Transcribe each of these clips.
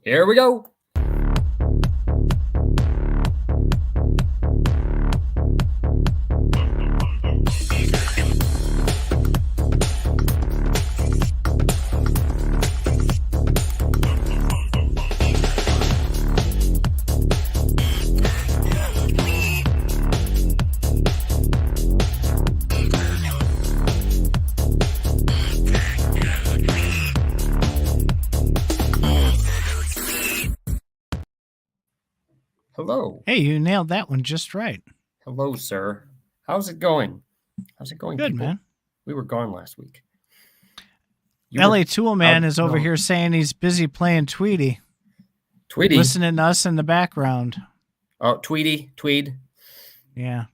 Here we go. Hello. Hey, you nailed that one just right. Hello, sir. How's it going? How's it going, Good, people? man. We were gone last week. LA Toolman is over here saying he's busy playing Tweety. Listening to us in the background. Oh, Tweed. Yeah.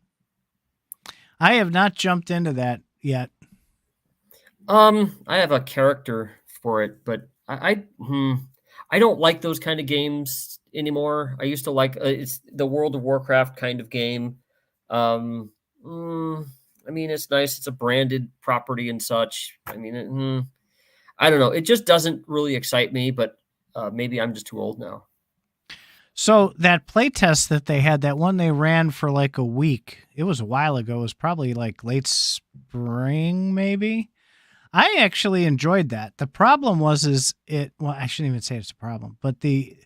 I have not jumped into that yet. I have a character for it, but I don't like those kind of games anymore. I used to like it's the World of Warcraft kind of game. I mean, it's nice. It's a branded property and such. I mean, I don't know. It just doesn't really excite me, but maybe I'm just too old now. So that playtest that they had, that one they ran for like a week, it was a while ago. It was probably like late spring, maybe. I actually enjoyed that. The problem was well, I shouldn't even say it's a problem, but the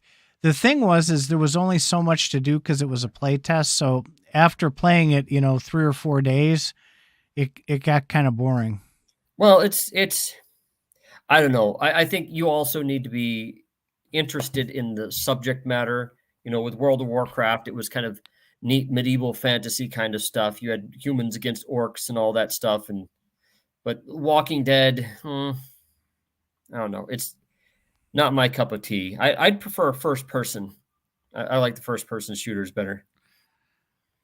thing was there was only so much to do because it was a playtest. So after playing it, 3 or 4 days, it got kind of boring. Well, it's I don't know. I think you also need to be interested in the subject matter. With World of Warcraft, it was kind of neat medieval fantasy kind of stuff. You had humans against orcs and all that stuff. But Walking Dead, I don't know. It's not my cup of tea. I'd prefer a first person. I like the first person shooters better.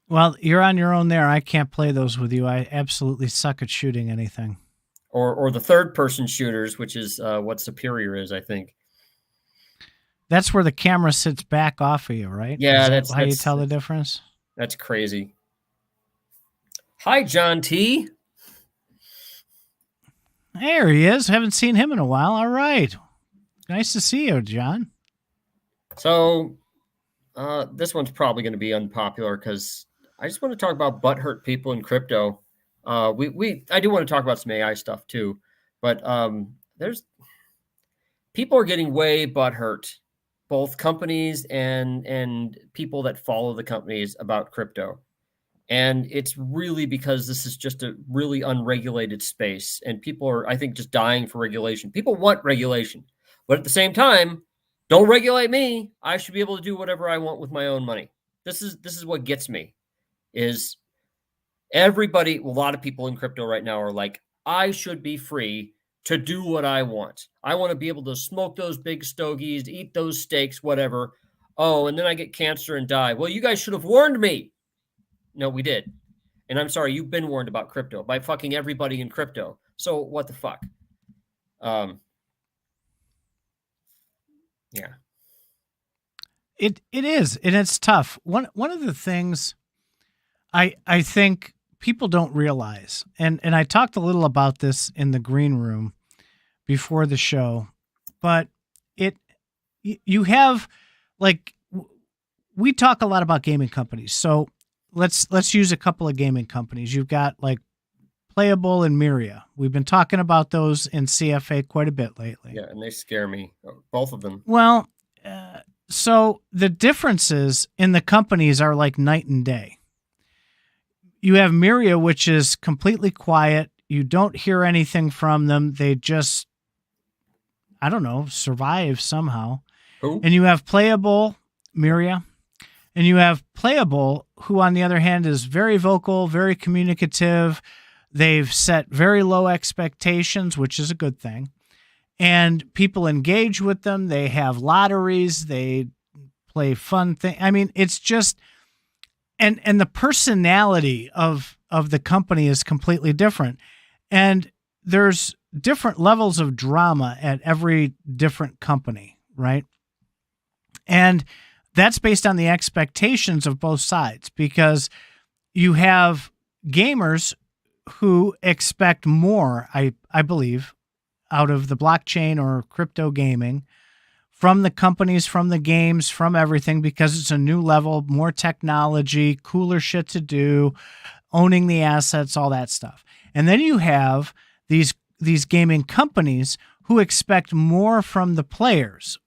Well, you're on your own there. I can't play those with you. I absolutely suck at shooting anything. Or the third person shooters, which is what Superior is, I think. That's where the camera sits back off of you, right? Yeah, that's how you tell the difference. That's crazy. Hi, John T. There he is. Haven't seen him in a while. All right. Nice to see you, John. So, this one's probably going to be unpopular because I just want to talk about butthurt people in crypto. I do want to talk about some AI stuff too, but there's people are getting way butthurt, both companies and people that follow the companies about crypto. And it's really because this is just a really unregulated space, and people are, I think, just dying for regulation. People want regulation, but at the same time, don't regulate me. I should be able to do whatever I want with my own money. This is what gets me. Is everybody, a lot of people in crypto right now are like, I should be free to do what I want. I want to be able to smoke those big stogies, eat those steaks, whatever. Oh, and then I get cancer and die. Well, you guys should have warned me. No, we did. And I'm sorry, you've been warned about crypto by fucking everybody in crypto. So what the fuck? Yeah. It is, and it's tough. One of the things I think people don't realize, and I talked a little about this in the green room before the show, but you have, like, we talk a lot about gaming companies. So let's use a couple of gaming companies. You've got like Playable and Myria. We've been talking about those in CFA quite a bit lately. Yeah, and they scare me, both of them. Well, so the differences in the companies are like night and day. You have Myria, which is completely quiet. You don't hear anything from them. They just, I don't know, survive somehow. Who? And you have Playable, Myria. And you have Playable, who on the other hand is very vocal, very communicative. They've set very low expectations, which is a good thing. And people engage with them. They have lotteries. They play fun things. I mean, it's just, and the personality of the company is completely different. And there's different levels of drama at every different company, right? And that's based on the expectations of both sides, because you have gamers who expect more, I believe, out of the blockchain or crypto gaming from the companies, from the games, from everything, because it's a new level, more technology, cooler shit to do, owning the assets, all that stuff. And then you have these gaming companies who expect more from the players.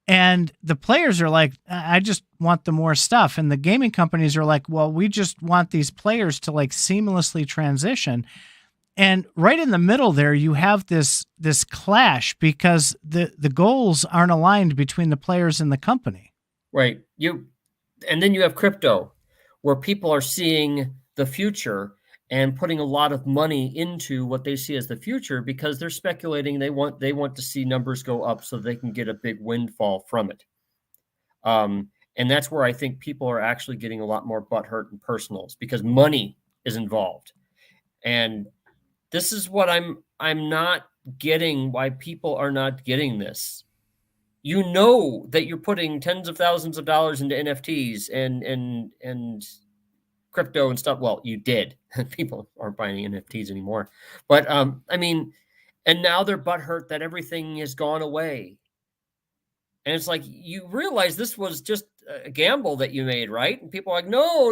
And the players are like, I just want the more stuff. And the gaming companies are like, well, we just want these players to like seamlessly transition. And right in the middle there, you have this clash because the goals aren't aligned between the players and the company. Right. And then you have crypto, where people are seeing the future and putting a lot of money into what they see as the future because they're speculating they want to see numbers go up so they can get a big windfall from it. And that's where I think people are actually getting a lot more butthurt and personals because money is involved. And this is what I'm not getting, why people are not getting this. You know that you're putting tens of thousands of dollars into NFTs and crypto and stuff. Well, you did. People aren't buying NFTs anymore. But I mean, and now they're butthurt that everything has gone away. And it's like, you realize this was just a gamble that you made, right? And people are like, no.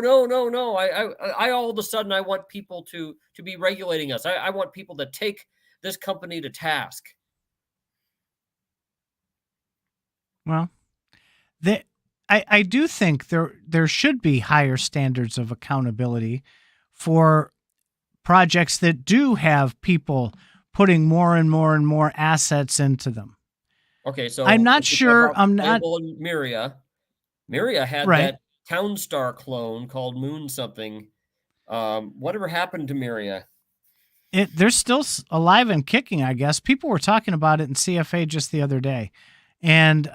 I all of a sudden, I want people to be regulating us. I want people to take this company to task. Well, I do think there should be higher standards of accountability for projects that do have people putting more and more and more assets into them. Okay, so I'm not sure. I'm not. Myria had Right. that Townstar clone called Moon something. Whatever happened to Myria? They're still alive and kicking, I guess. People were talking about it in CFA just the other day, and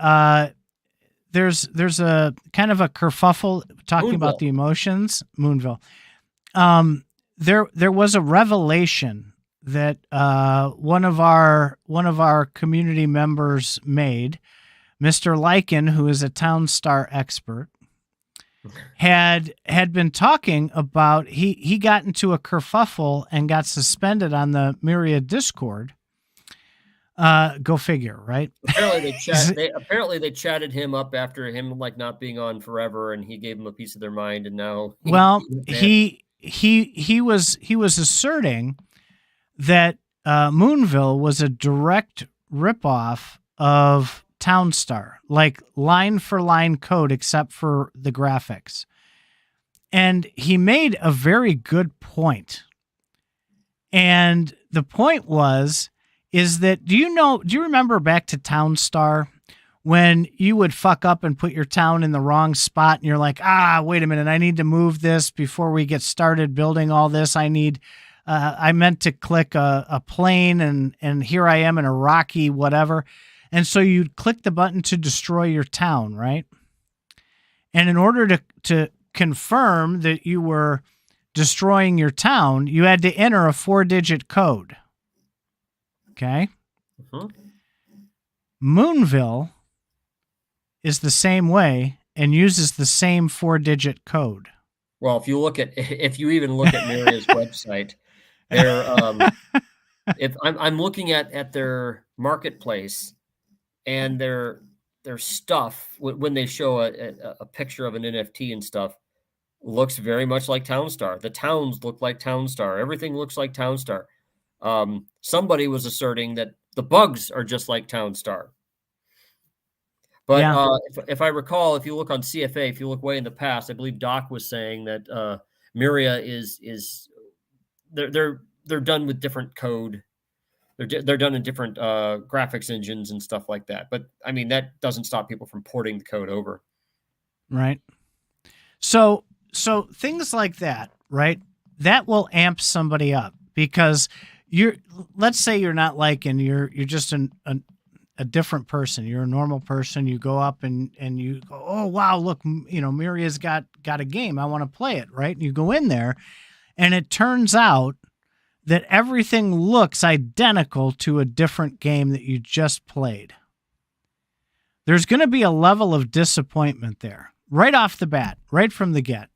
there's a kind of a kerfuffle talking Moonville. about the emotions. Moonville. There was a revelation that one of our community members made, Mr. Lycan, who is a Townstar expert, had been talking about he got into a kerfuffle and got suspended on the Myriad Discord. Go figure, right? Apparently they chatted him up after him like not being on forever, and he gave him a piece of their mind, and now he was asserting that Moonville was a direct ripoff of Townstar, like line for line code except for the graphics. And he made a very good point. And the point is that do you remember back to Townstar when you would fuck up and put your town in the wrong spot and you're like, wait a minute, I need to move this before we get started building all this. I meant to click a plane and here I am in a rocky whatever. And so you'd click the button to destroy your town, right? And in order to confirm that you were destroying your town, you had to enter a 4-digit code. Okay? Uh-huh. Moonville is the same way and uses the same 4-digit code. Well, if you even look at Myria's website, if I'm looking at their marketplace and their stuff when they show a picture of an NFT and stuff looks very much like Townstar. The towns look like Townstar. Everything looks like Townstar. Somebody was asserting that the bugs are just like Townstar. But yeah. If I recall, if you look on CFA, if you look way in the past, I believe Doc was saying that Myria is they're done with different code. They're done in different graphics engines and stuff like that. But I mean, that doesn't stop people from porting the code over. Right. So things like that, right? That will amp somebody up because let's say you're not Lycan, you're just a different person. You're a normal person. You go up and you go, oh wow, look, Myria's got a game. I want to play it, right? And you go in there, and it turns out that everything looks identical to a different game that you just played. There's going to be a level of disappointment there, right off the bat, right from the get.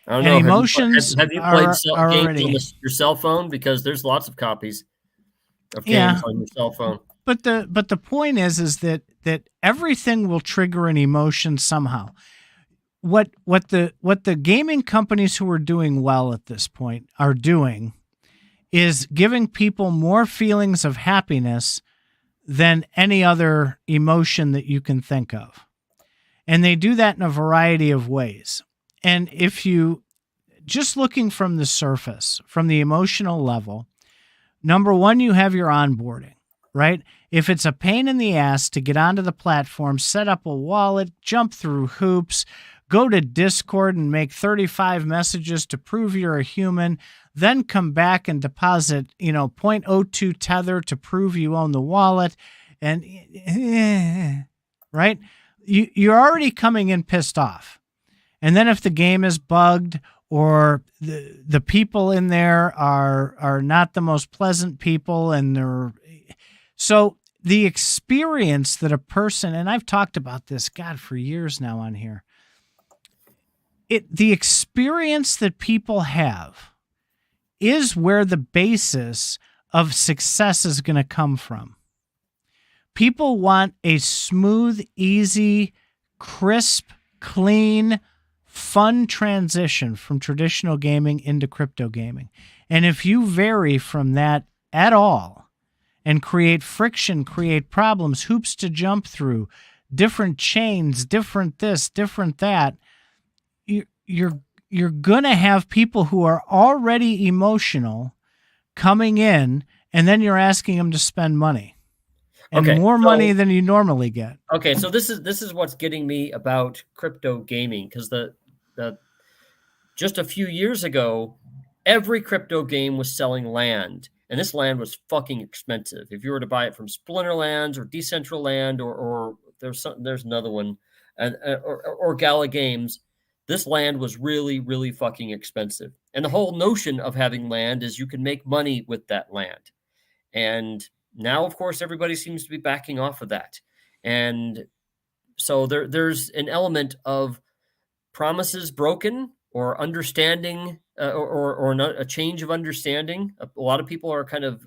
I don't know. Emotions have you played games already on your cell phone? Because there's lots of copies of games on your cell phone. But the point is that everything will trigger an emotion somehow. What the gaming companies who are doing well at this point are doing is giving people more feelings of happiness than any other emotion that you can think of. And they do that in a variety of ways. And if you just looking from the surface, from the emotional level, number one, you have your onboarding, right? If it's a pain in the ass to get onto the platform, set up a wallet, jump through hoops, go to Discord and make 35 messages to prove you're a human, then come back and deposit, zero point 0.02 tether to prove you own the wallet, and right? You're already coming in pissed off. And then if the game is bugged or the people in there are not the most pleasant people, and so the experience that a person, and I've talked about this, God, for years now on here, the experience that people have is where the basis of success is going to come from. People want a smooth, easy, crisp, clean, fun transition from traditional gaming into crypto gaming. And if you vary from that at all and create friction, create problems, hoops to jump through, different chains, different this, different that, you're going to have people who are already emotional coming in, and then you're asking them to spend money. And more money than you normally get. Okay, so this is what's getting me about crypto gaming, because the just a few years ago, every crypto game was selling land, and this land was fucking expensive. If you were to buy it from Splinterlands or Decentraland or there's another one, or Gala Games, this land was really, really fucking expensive. And the whole notion of having land is you can make money with that land. And now, of course, everybody seems to be backing off of that. And so there's an element of promises broken, or understanding, or not, a change of understanding. A lot of people are kind of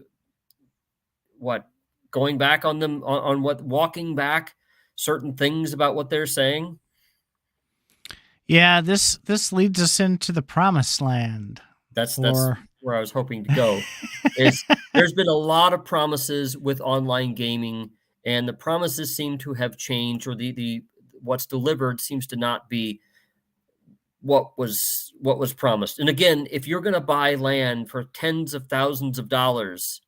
going back on them, on walking back certain things about what they're saying. Yeah, this leads us into the promised land. That's where I was hoping to go. There's been a lot of promises with online gaming, and the promises seem to have changed, or the what's delivered seems to not be what was promised. And again, if you're going to buy land for tens of thousands of dollars,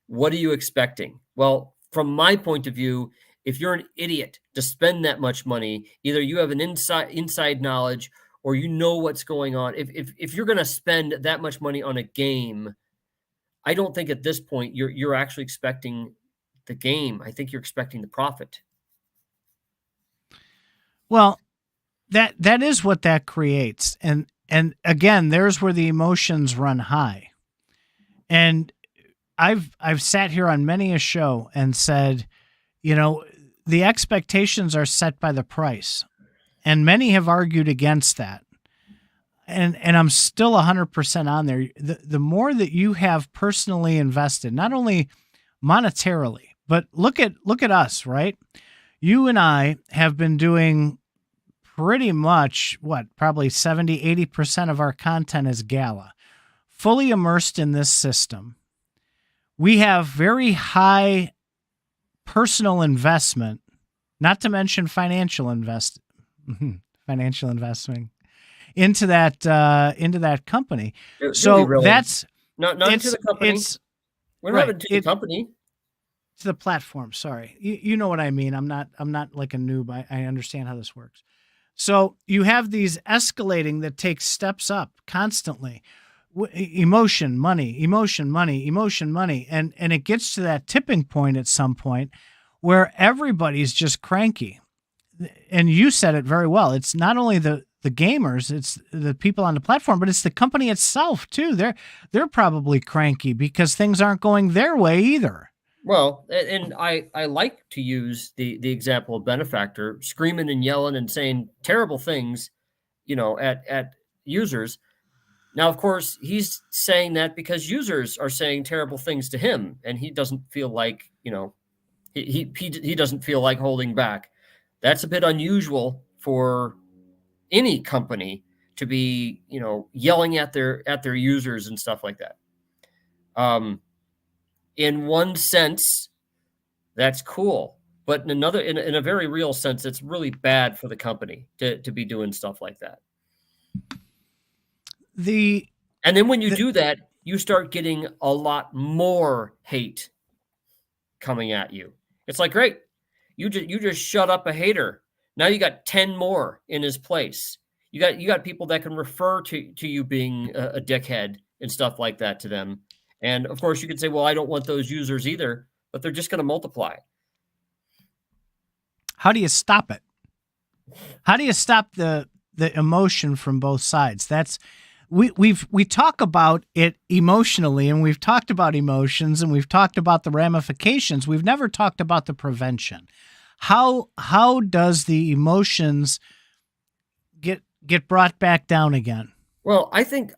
what are you expecting? Well, from my point of view, if you're an idiot to spend that much money, either you have an inside knowledge, or you know what's going on. If you're going to spend that much money on a game, I don't think at this point you're actually expecting the game. I think you're expecting the profit. Well, that is what that creates. And again, there's where the emotions run high. And I've sat here on many a show and said, the expectations are set by the price. And many have argued against that. And I'm still 100% on there. The more that you have personally invested, not only monetarily, but look at us, right? You and I have been doing pretty much probably 70, 80% of our content is Gala, fully immersed in this system. We have very high personal investment, not to mention financial investing into that company. So really, that's not into the company. We're not into the company. To the platform. Sorry, you know what I mean. I'm not like a noob. I understand how this works. So you have these escalating that take steps up constantly. Emotion, money, and it gets to that tipping point at some point where everybody's just cranky. And you said it very well. It's not only the gamers, it's the people on the platform, but it's the company itself too. They're probably cranky because things aren't going their way either. Well, and I like to use the example of Benefactor screaming and yelling and saying terrible things, at users. Now, of course, he's saying that because users are saying terrible things to him, and he doesn't feel like you know, he doesn't feel like holding back. That's a bit unusual for any company to be, yelling at their users and stuff like that. In one sense, that's cool, but in a very real sense, it's really bad for the company to be doing stuff like that. And then when you do that, you start getting a lot more hate coming at you. It's like, great, you just shut up a hater. Now you got 10 more in his place. You got people that can refer to you being a dickhead and stuff like that to them. And of course, you could say, well, I don't want those users either, but they're just going to multiply. How do you stop it? How do you stop the emotion from both sides? That's we talk about it emotionally, and we've talked about emotions, and we've talked about the ramifications. We've never talked about the prevention. How does the emotions get brought back down again? Well, I think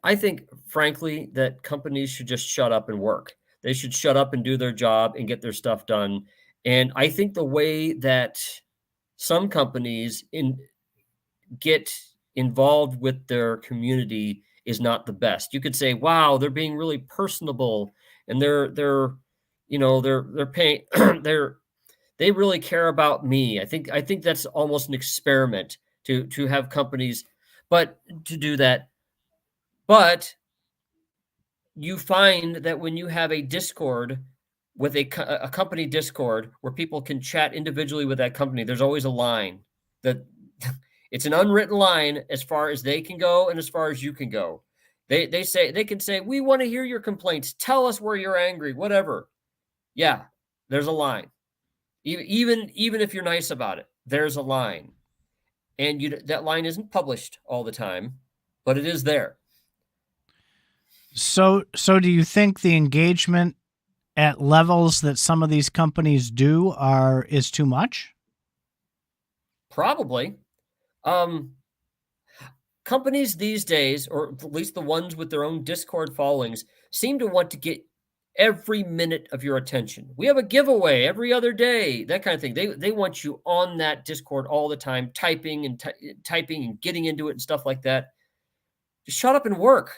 frankly that companies should just shut up and work. They should shut up and do their job and get their stuff done. And I think the way that some companies get involved with their community is not the best. You could say, wow, they're being really personable, and they're paying they really care about me. I think that's almost an experiment to have companies, but to do that. But you find that when you have a Discord with a company Discord where people can chat individually with that company, there's always a line that it's an unwritten line as far as they can go and as far as you can go. They can say, we want to hear your complaints. Tell us where you're angry, whatever. Yeah, there's a line. Even if you're nice about it, there's a line. And that line isn't published all the time, but it is there. So do you think the engagement at levels that some of these companies do is too much? Probably. Companies these days, or at least the ones with their own Discord followings, seem to want to get every minute of your attention. We have a giveaway every other day, that kind of thing. They want you on that Discord all the time, typing and getting into it and stuff like that. Just shut up and work.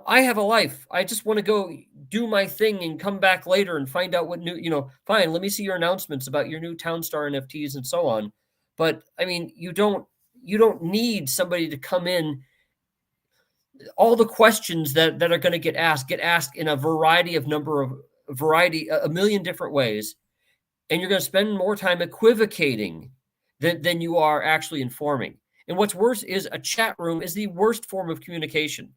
I have a life. I just want to go do my thing and come back later and find out what new, fine, let me see your announcements about your new Townstar NFTs and so on. But I mean, you don't need somebody to come in. All the questions that are going to get asked in a a million different ways. And you're going to spend more time equivocating than you are actually informing. And what's worse is a chat room is the worst form of communication.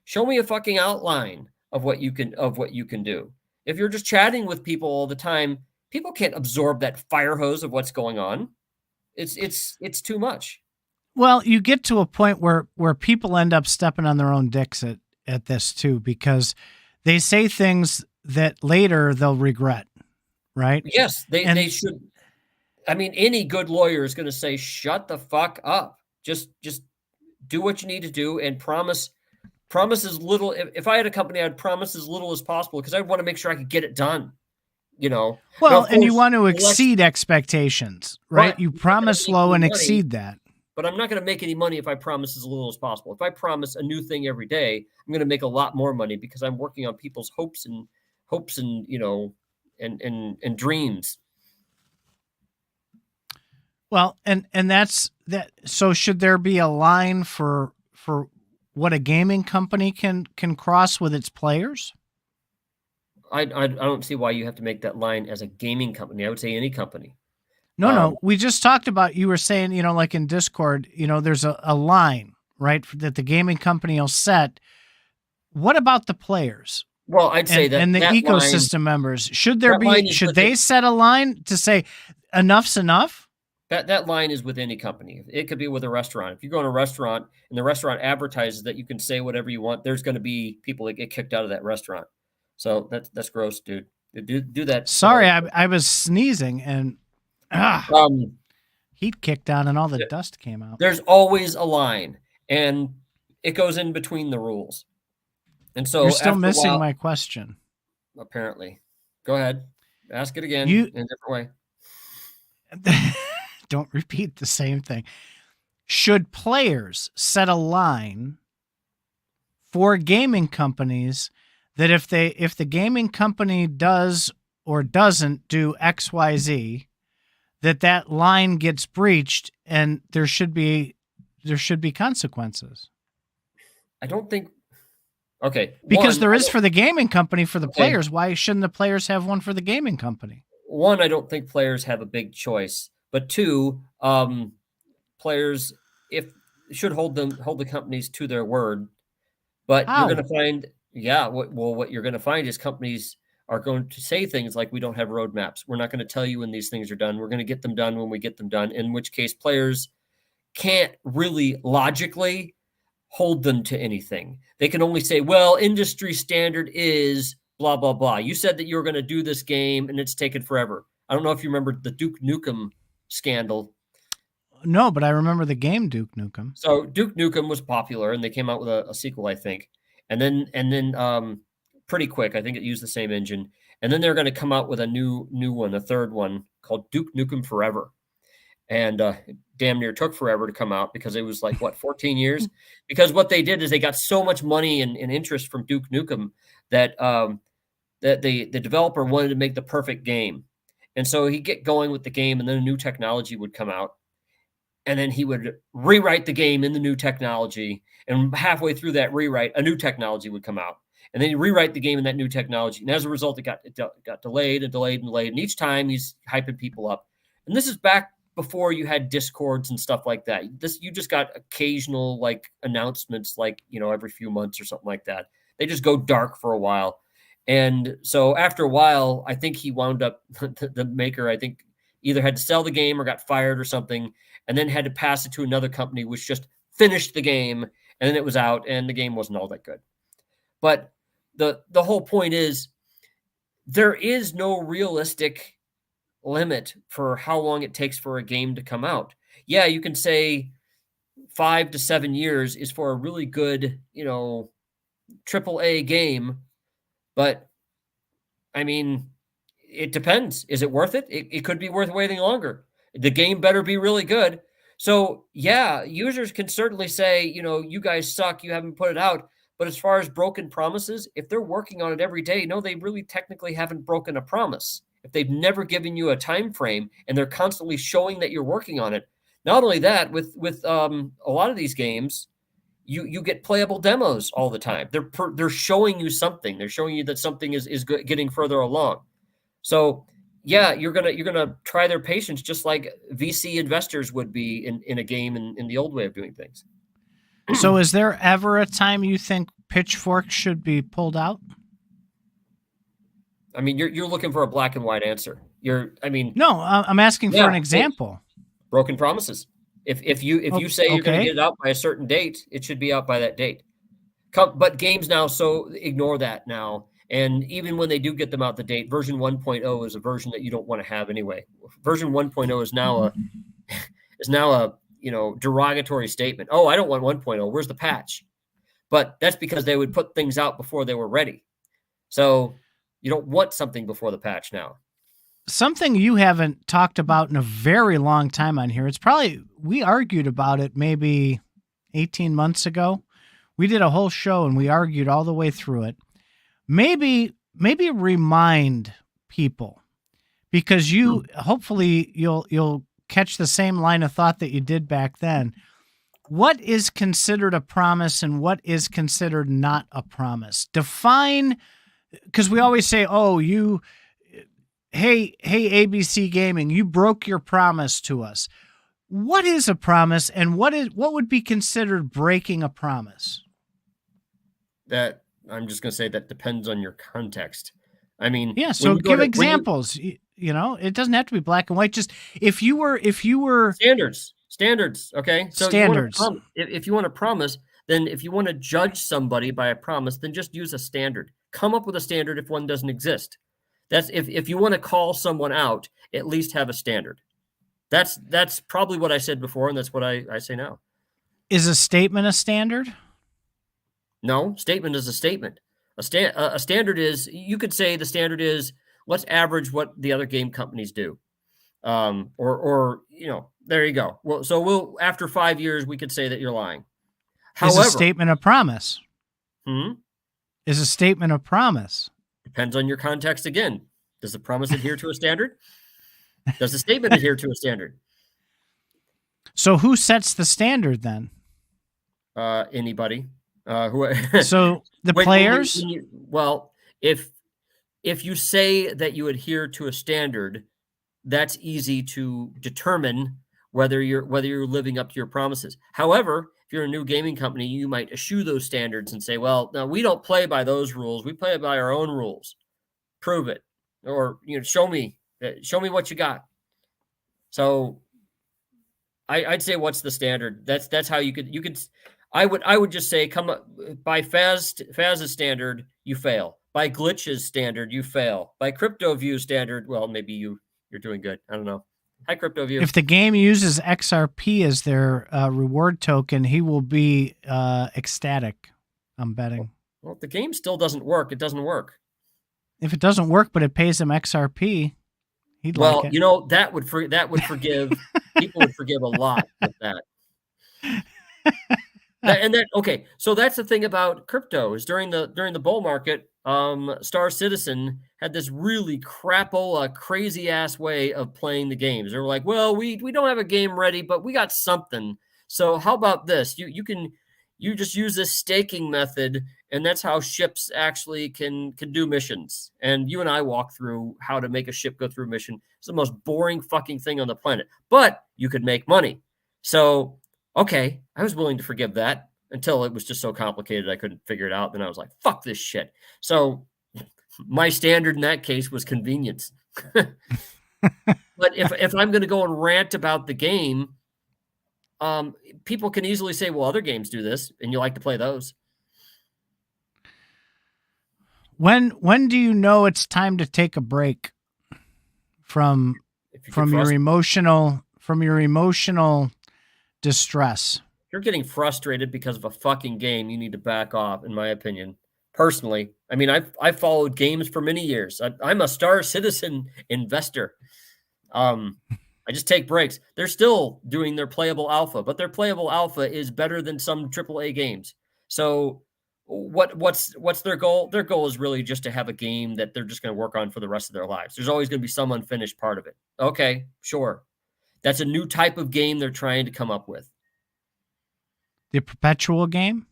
Show me a fucking outline of what you can do. If you're just chatting with people all the time, people can't absorb that fire hose of what's going on. It's too much. Well, you get to a point where people end up stepping on their own dicks at this too, because they say things that later they'll regret, right? Yes, they should. I mean, any good lawyer is going to say, shut the fuck up. Just do what you need to do and promise as little. If I had a company, I'd promise as little as possible because I want to make sure I could get it done. Well, and you want to exceed expectations, right? You promise low and exceed that. But I'm not going to make any money if I promise as little as possible. If I promise a new thing every day, I'm going to make a lot more money because I'm working on people's hopes and and dreams. Well, and that's that. So should there be a line for what a gaming company can cross with its players? I don't see why you have to make that line as a gaming company. I would say any company. No. We just talked about, you were saying, like in Discord, there's a line, right, that the gaming company will set. What about the players? Well, I'd say and the ecosystem members, should they set a line to say enough's enough? That line is with any company. It could be with a restaurant. If you go in a restaurant and the restaurant advertises that you can say whatever you want, there's going to be people that get kicked out of that restaurant. So that's gross, dude. Do that. Sorry, I was sneezing and heat kicked on and all the dust came out. There's always a line, and it goes in between the rules. And so you're still missing my question. Apparently. Go ahead. Ask it again You in a different way. don't repeat the same thing. Should players set a line for gaming companies that if the gaming company does or doesn't do XYZ, that line gets breached and there should be consequences? I don't think. Okay, Because one. there is for the gaming company for the Okay, players. Why shouldn't the players have one for the gaming company? one. I don't think players have a big choice, but two, players if should hold the companies to their word. But you're going How? to find, yeah, what you're going to find is companies are going to say things like, we don't have roadmaps. We're not going to tell you when these things are done. We're going to get them done when we get them done, in which case players can't really logically hold them to anything. They can only say, well, industry standard is blah, blah, blah. You said that you were going to do this game and it's taken forever. I don't know if you remember the Duke Nukem scandal. No, but I remember the game Duke Nukem. So Duke Nukem was popular, and they came out with a sequel, I think, and then pretty quick, I think it used the same engine, and then they're going to come out with a new one, a third one called Duke Nukem Forever, and it damn near took forever to come out because it was like 14 years, because what they did is they got so much money and interest from Duke Nukem that that the developer wanted to make the perfect game, and so he'd get going with the game, and then a new technology would come out. And then he would rewrite the game in the new technology. And halfway through that rewrite, a new technology would come out. And then he'd rewrite the game in that new technology. And as a result, it got delayed and delayed and delayed. And each time he's hyping people up. And this is back before you had Discords and stuff like that. You just got occasional like announcements, like, every few months or something like that. They just go dark for a while. And so after a while, I think he wound up, the maker, I think, either had to sell the game or got fired or something, and then had to pass it to another company, which just finished the game, and then it was out, and the game wasn't all that good. But the whole point is, there is no realistic limit for how long it takes for a game to come out. Yeah, you can say 5 to 7 years is for a really good, AAA game, but I mean, it depends. Is it worth it? It could be worth waiting longer. The game better be really good. So, yeah, users can certainly say, you guys suck, you haven't put it out. But as far as broken promises, if they're working on it every day, no, they really technically haven't broken a promise. If they've never given you a time frame and they're constantly showing that you're working on it. Not only that, with a lot of these games, you get playable demos all the time. They're showing you something. They're showing you that something is getting further along. So yeah, you're gonna try their patience just like VC investors would be in a game in the old way of doing things. So is there ever a time you think Pitchfork should be pulled out? I mean, you're looking for a black and white answer. No, I'm asking for an example. Broken promises. If you say you're going to get it out by a certain date, it should be out by that date. But games now so ignore that now. And even when they do get them out the date, version 1.0 is a version that you don't want to have anyway. Version 1.0 is now a derogatory statement. Oh, I don't want 1.0. Where's the patch? But that's because they would put things out before they were ready. So you don't want something before the patch now. Something you haven't talked about in a very long time on here. We argued about it maybe 18 months ago. We did a whole show and we argued all the way through it. Maybe remind people, because hopefully you'll catch the same line of thought that you did back then. What is considered a promise and what is considered not a promise? Define, because we always say, hey, ABC Gaming, you broke your promise to us. What is a promise, and what would be considered breaking a promise? That I'm just going to say that depends on your context. I mean, yeah. So give examples. It doesn't have to be black and white. Just if you were standards. Okay, so standards. If you want to promise, then if you want to judge somebody by a promise, then just use a standard. Come up with a standard if one doesn't exist. That's if you want to call someone out, at least have a standard. That's probably what I said before, and that's what I say now. Is a statement a standard? No, statement is a statement. A standard is, you could say the standard is, let's average what the other game companies do. Or there you go. Well, so after 5 years, we could say that you're lying. Is a However, statement of promise. hmm? Is a statement of promise. Depends on your context again. Does the promise adhere to a standard? Does the statement adhere to a standard? So who sets the standard then? Anybody. So the players? Well, if you say that you adhere to a standard, that's easy to determine whether you're living up to your promises. However, if you're a new gaming company, you might eschew those standards and say, well, no, we don't play by those rules. We play by our own rules. Prove it. Or, show me what you got. So I'd say, what's the standard? That's how you could, I would just say, come up by Faz's standard, you fail. By Glitch's standard, you fail. By CryptoView standard, well, maybe you're doing good. I don't know. Hi, CryptoView. If the game uses XRP as their reward token, he will be ecstatic. I'm betting. Well, if the game still doesn't work, it doesn't work. If it doesn't work, but it pays him XRP, he'd like it. That would forgive people would forgive a lot with that. Okay, so that's the thing about crypto is during the bull market, Star Citizen had this really crapola, crazy ass way of playing the games. They were like, well, we don't have a game ready, but we got something. So how about this? You just use this staking method, and that's how ships actually can do missions. And you and I walk through how to make a ship go through a mission. It's the most boring fucking thing on the planet, but you could make money. So, okay, I was willing to forgive that until it was just so complicated I couldn't figure it out. Then I was like, fuck this shit. So my standard in that case was convenience. But if I'm going to go and rant about the game, people can easily say, well, other games do this, and you like to play those. When do you know it's time to take a break from your emotional distress? If you're getting frustrated because of a fucking game, you need to back off, in my opinion. Personally, I mean, I've followed games for many years. I'm a Star Citizen investor. I just take breaks. They're still doing their playable alpha, but their playable alpha is better than some AAA games. So what's their goal? Their goal is really just to have a game that they're just going to work on for the rest of their lives. There's always going to be some unfinished part of it. Okay, sure. That's a new type of game they're trying to come up with. The perpetual game?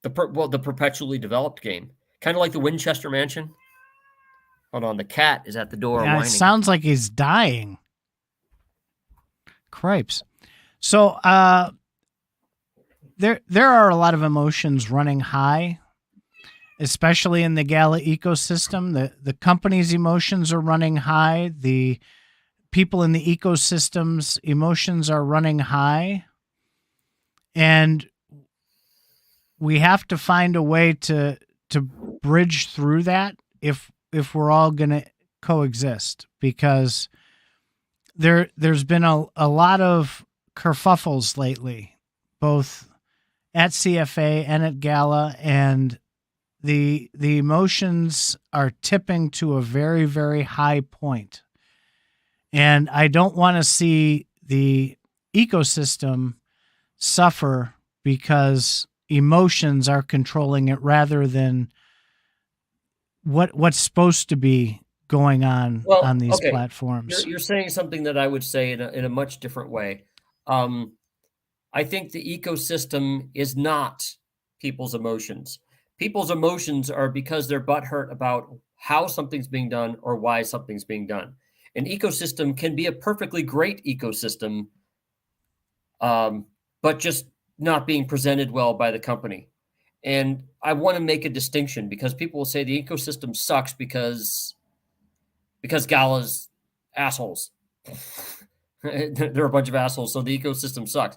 The perpetually developed game. Kind of like the Winchester Mansion. Hold on, the cat is at the door whining. It sounds like he's dying. Cripes. So there are a lot of emotions running high, especially in the Gala ecosystem. The company's emotions are running high. The people in the ecosystem's emotions are running high. And we have to find a way to bridge through that if we're all going to coexist, because there's been a lot of kerfuffles lately, both at CFA and at Gala, and the emotions are tipping to a very, very high point. And I don't want to see the ecosystem suffer because emotions are controlling it rather than what's supposed to be going on these platforms. You're saying something that I would say in a much different way. I think the ecosystem is not people's emotions. People's emotions are because they're butthurt about how something's being done or why something's being done. An ecosystem can be a perfectly great ecosystem, but just not being presented well by the company. And I want to make a distinction because people will say the ecosystem sucks because Gala's assholes. They're a bunch of assholes, so the ecosystem sucks.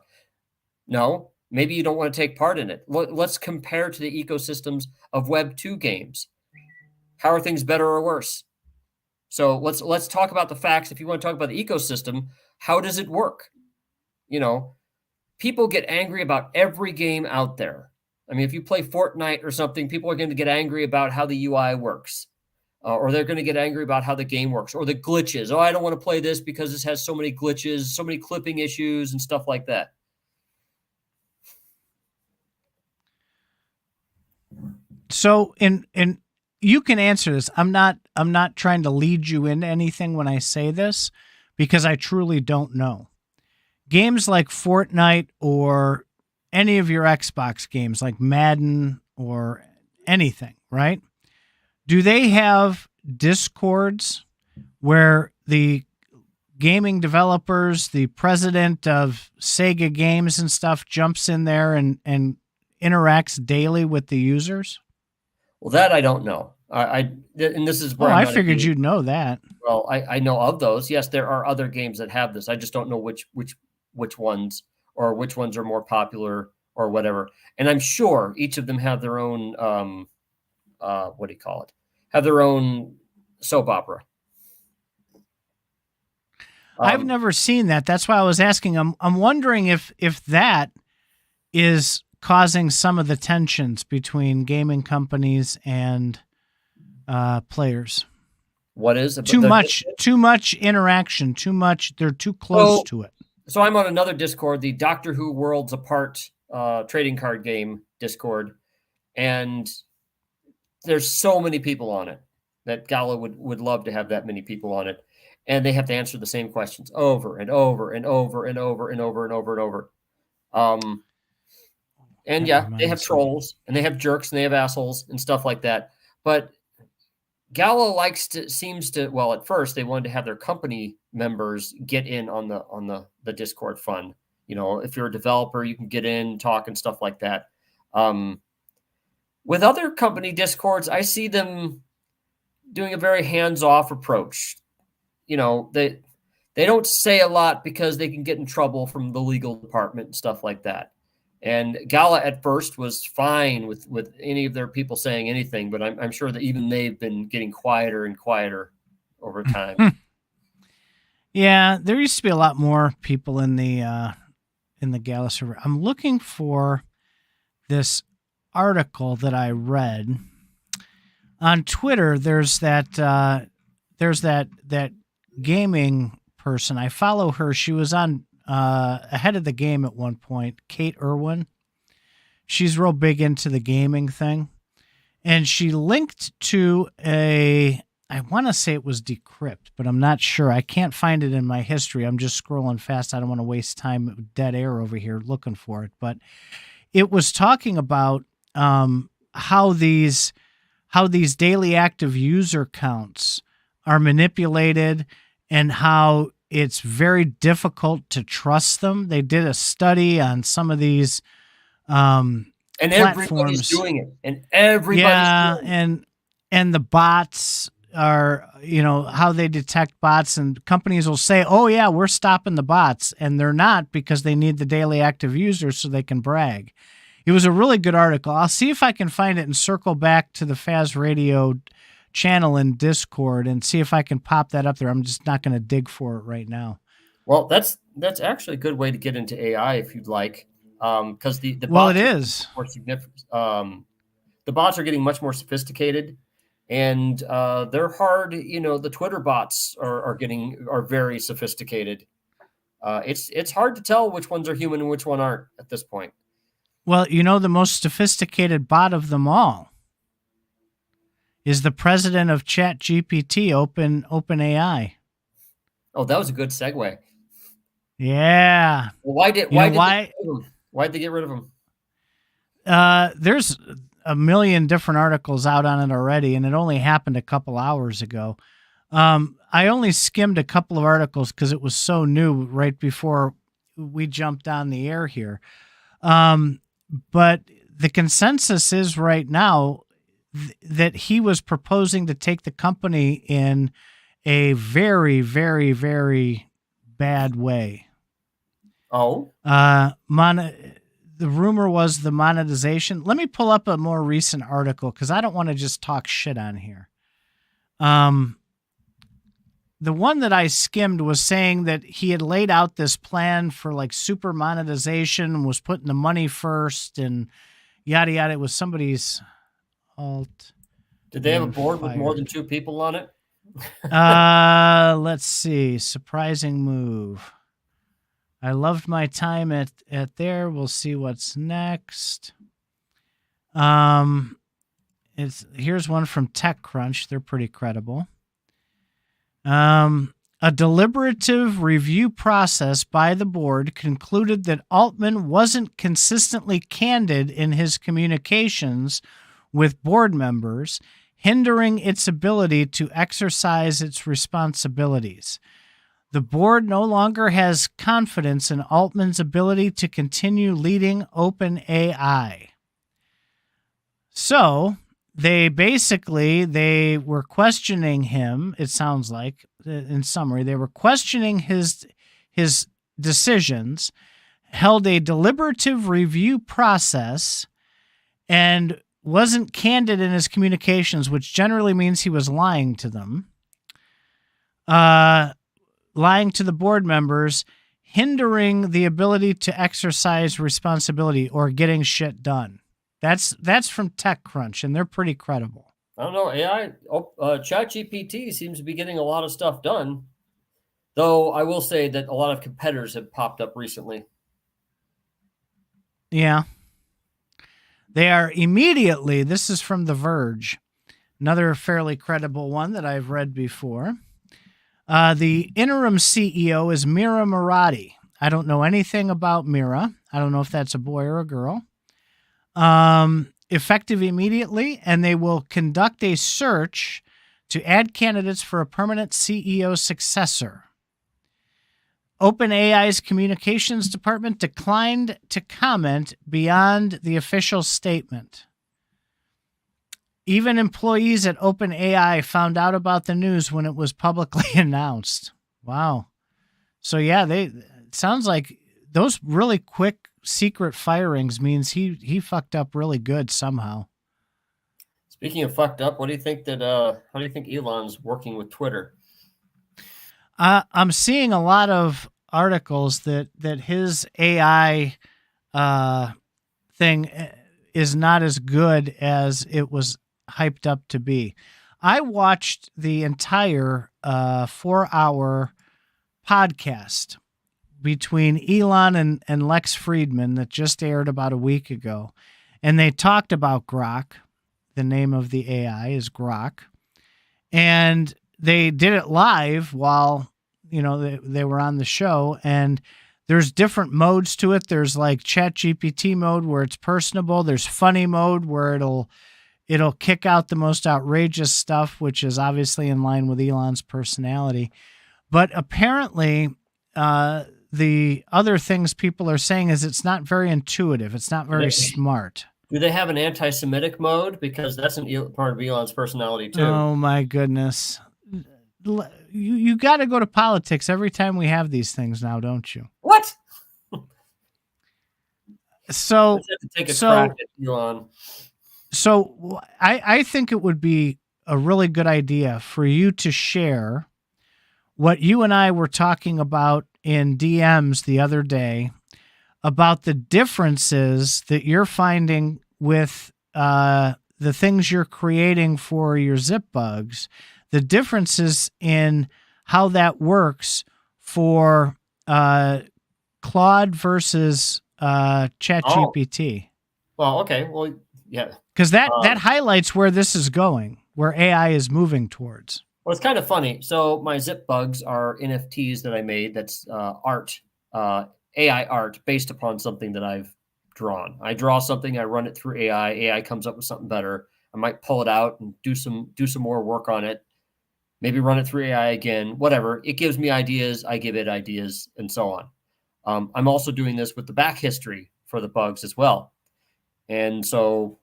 No, maybe you don't want to take part in it. Let's compare to the ecosystems of Web 2 games. How are things better or worse? So let's talk about the facts. If you want to talk about the ecosystem, how does it work? People get angry about every game out there. I mean, if you play Fortnite or something, people are going to get angry about how the UI works. or they're going to get angry about how the game works or the glitches. Oh, I don't want to play this because this has so many glitches, so many clipping issues and stuff like that. So, and you can answer this. I'm not trying to lead you into anything when I say this, because I truly don't know. Games like Fortnite or any of your Xbox games like Madden or anything, right? Do they have Discords where the gaming developers, the president of Sega Games and stuff jumps in there and interacts daily with the users? Well, that I don't know. And this is where I figured you'd know that. Well, I know of those. Yes, there are other games that have this. I just don't know which ones, or which ones are more popular or whatever. And I'm sure each of them have their own what do you call it? Have their own soap opera. I've never seen that. That's why I was asking. I'm wondering if that is causing some of the tensions between gaming companies and players. What is too much interaction? Too much. They're too close to it. So I'm on another Discord, the Doctor Who Worlds Apart trading card game Discord, and there's so many people on it that Gala would love to have that many people on it, and they have to answer the same questions over and over and over and over and over and over and over. And yeah, they have trolls and they have jerks and they have assholes and stuff like that. But Gala seems to, well, at first they wanted to have their company members get in on the Discord fun. You know, if you're a developer, you can get in, talk and stuff like that. With other company Discords, I see them doing a very hands-off approach. You know, they don't say a lot because they can get in trouble from the legal department and stuff like that. And Gala at first was fine with any of their people saying anything, but I'm sure that even they've been getting quieter and quieter over time. Yeah, there used to be a lot more people in the Gala server. I'm looking for this article that I read on Twitter. There's that gaming person. I follow her. She was on Ahead of the Game at one point, Kate Irwin. She's real big into the gaming thing. And she linked to I want to say it was Decrypt, but I'm not sure. I can't find it in my history. I'm just scrolling fast. I don't want to waste time with dead air over here looking for it. But it was talking about how these daily active user counts are manipulated and how it's very difficult to trust them. They did a study on some of these and everybody's doing it. And everybody's doing it. And the bots are, you know, how they detect bots, and companies will say, oh yeah, we're stopping the bots, and they're not, because they need the daily active users so they can brag. It was a really good article. I'll see if I can find it and circle back to the Faz Radio channel in Discord and see if I can pop that up there. I'm just not going to dig for it right now. Well, that's actually a good way to get into AI if you'd like, because the bots, well, it is more significant. The bots are getting much more sophisticated, and they're hard. You know, the Twitter bots are very sophisticated. It's hard to tell which ones are human and which one aren't at this point. Well, you know, the most sophisticated bot of them all is the president of ChatGPT, OpenAI. Oh, that was a good segue. Yeah. Well, why'd they get rid of him? There's a million different articles out on it already, and it only happened a couple hours ago. I only skimmed a couple of articles because it was so new right before we jumped on the air here. But the consensus is right now that he was proposing to take the company in a very, very, very bad way. Oh, the rumor was the monetization. Let me pull up a more recent article because I don't want to just talk shit on here. The one that I skimmed was saying that he had laid out this plan for like super monetization, was putting the money first and yada, yada. It was somebody's alt Did they have a and board with more than fired. 2 people on it? Let's see. Surprising move. I loved my time at there. We'll see what's next. Here's one from TechCrunch. They're pretty credible. A deliberative review process by the board concluded that Altman wasn't consistently candid in his communications with board members, hindering its ability to exercise its responsibilities. The board no longer has confidence in Altman's ability to continue leading OpenAI. So they were questioning him. It sounds like, in summary, they were questioning his decisions, held a deliberative review process, and wasn't candid in his communications, which generally means he was lying to them. Lying to the board members, hindering the ability to exercise responsibility or getting shit done. That's from TechCrunch, and they're pretty credible. I don't know. AI, ChatGPT seems to be getting a lot of stuff done, though I will say that a lot of competitors have popped up recently. Yeah. They are immediately, this is from The Verge, another fairly credible one that I've read before. The interim CEO is Mira Murati. I don't know anything about Mira. I don't know if that's a boy or a girl. Effective immediately, and they will conduct a search to add candidates for a permanent CEO successor. OpenAI's communications department declined to comment beyond the official statement. Even employees at OpenAI found out about the news when it was publicly announced. Wow. So yeah, it sounds like those really quick secret firings means he fucked up really good somehow. Speaking of fucked up, what do you think that how do you think Elon's working with Twitter? I'm seeing a lot of articles that his AI thing is not as good as it was hyped up to be. I watched the entire 4-hour podcast between Elon and Lex Friedman that just aired about a week ago. And they talked about Grok. The name of the AI is Grok. And they did it live while, they were on the show. And there's different modes to it. There's like ChatGPT mode where it's personable. There's funny mode where it'll kick out the most outrageous stuff, which is obviously in line with Elon's personality. But apparently, the other things people are saying is it's not very intuitive. It's not very smart. Do they have an anti-Semitic mode? Because that's part of Elon's personality too. Oh my goodness. You got to go to politics every time we have these things now, don't you? What? So, let's have to take a crack at Elon. So I think it would be a really good idea for you to share what you and I were talking about in DMs the other day about the differences that you're finding with the things you're creating for your zip bugs, the differences in how that works for Claude versus ChatGPT. Oh. Well, okay. Well, yeah. Because that highlights where this is going, where AI is moving towards. Well, it's kind of funny. So my zip bugs are NFTs that I made. That's art, AI art based upon something that I've drawn. I draw something, I run it through AI. AI comes up with something better. I might pull it out and do some more work on it. Maybe run it through AI again. Whatever. It gives me ideas. I give it ideas, and so on. I'm also doing this with the back history for the bugs as well. And so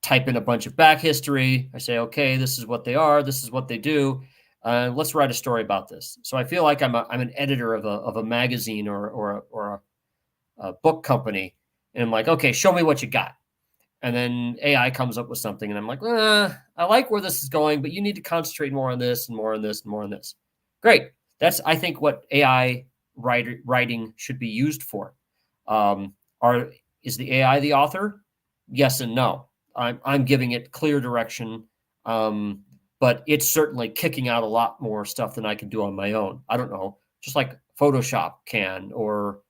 type in a bunch of back history. I say, okay, this is what they are. This is what they do. Let's write a story about this. So I feel like I'm an editor of a magazine or a book company. And I'm like, okay, show me what you got. And then AI comes up with something. And I'm like, I like where this is going, but you need to concentrate more on this and more on this and more on this. Great. That's, I think, what AI writing should be used for. Is the AI the author? Yes and no. I'm giving it clear direction. But it's certainly kicking out a lot more stuff than I can do on my own. I don't know, just like Photoshop can, or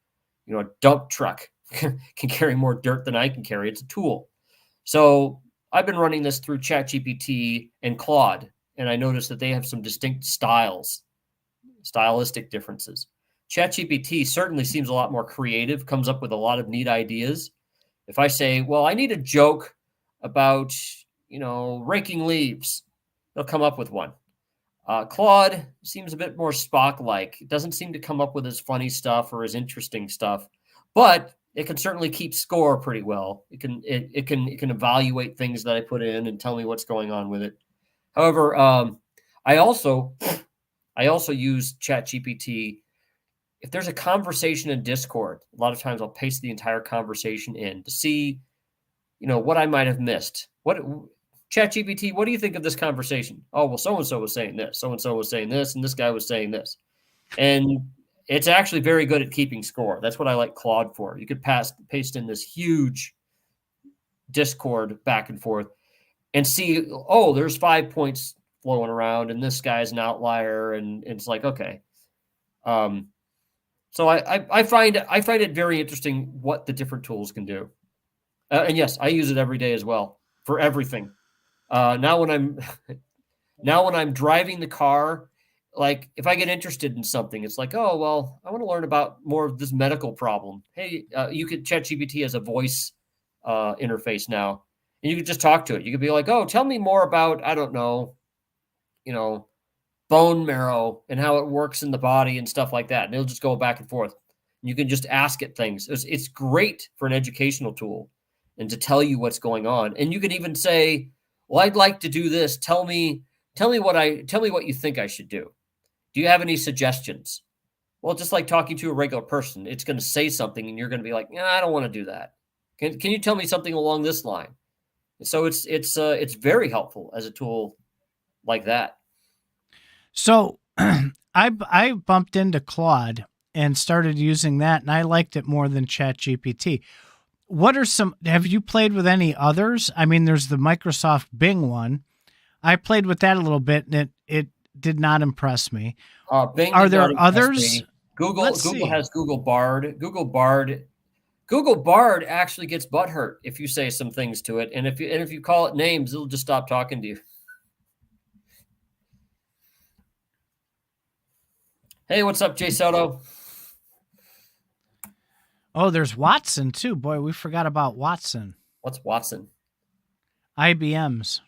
a dump truck can carry more dirt than I can carry. It's a tool. So I've been running this through ChatGPT and Claude, and I noticed that they have some distinct stylistic differences. ChatGPT certainly seems a lot more creative, comes up with a lot of neat ideas. If I say, well, I need a joke about, raking leaves, they'll come up with one. Claude seems a bit more Spock-like. It doesn't seem to come up with as funny stuff or as interesting stuff, but it can certainly keep score pretty well. It can evaluate things that I put in and tell me what's going on with it. However, I also use ChatGPT. If there's a conversation in Discord, a lot of times I'll paste the entire conversation in to see, what I might have missed. ChatGPT, what do you think of this conversation? Oh, well, so-and-so was saying this, so-and-so was saying this, and this guy was saying this. And it's actually very good at keeping score. That's what I like Claude for. You could paste in this huge Discord back and forth and see, oh, there's 5 points flowing around, and this guy's an outlier, and it's like, okay. So I find it very interesting what the different tools can do. And yes, I use it every day as well for everything. Now when I'm driving the car, like if I get interested in something, it's like, oh, well, I want to learn about more of this medical problem. Hey, you could ChatGPT as a voice interface now, and you could just talk to it. You could be like, oh, tell me more about, I don't know, bone marrow and how it works in the body and stuff like that. And it'll just go back and forth. You can just ask it things. It's great for an educational tool and to tell you what's going on. And you can even say, well, I'd like to do this. Tell me what you think I should do. Do you have any suggestions? Well, just like talking to a regular person, it's going to say something and you're going to be like, yeah, I don't want to do that. Can you tell me something along this line? So it's very helpful as a tool like that. So I bumped into Claude and started using that, and I liked it more than ChatGPT. Have you played with any others? I mean, there's the Microsoft Bing one. I played with that a little bit, and it did not impress me. Bing Are there others? Google has Google Bard. Google Bard actually gets butthurt if you say some things to it, and if you call it names, it'll just stop talking to you. Hey, what's up, Jay Soto? Oh, there's Watson too. Boy, we forgot about Watson. What's Watson? IBM's.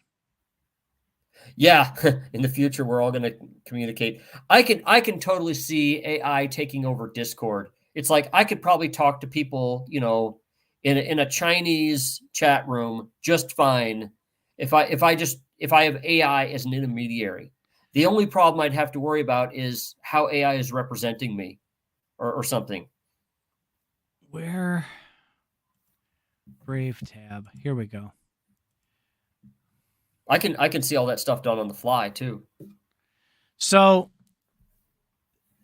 Yeah, in the future, we're all going to communicate. I can totally see AI taking over Discord. It's like I could probably talk to people, in a Chinese chat room just fine if I have AI as an intermediary. The only problem I'd have to worry about is how AI is representing me or something. Where? Brave tab. Here we go. I can see all that stuff done on the fly too. So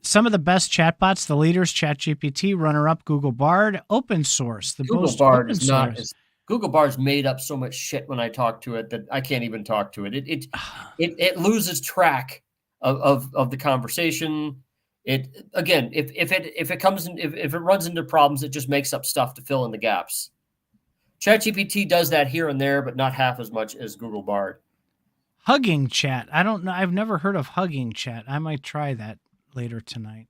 some of the best chatbots, the leaders, ChatGPT, runner-up, Google Bard, open source. Google Bard is not as Google Bard's made up so much shit when I talk to it that I can't even talk to it. It loses track of the conversation. It again, if it runs into problems, it just makes up stuff to fill in the gaps. ChatGPT does that here and there, but not half as much as Google Bard. Hugging Chat. I don't know. I've never heard of Hugging Chat. I might try that later tonight.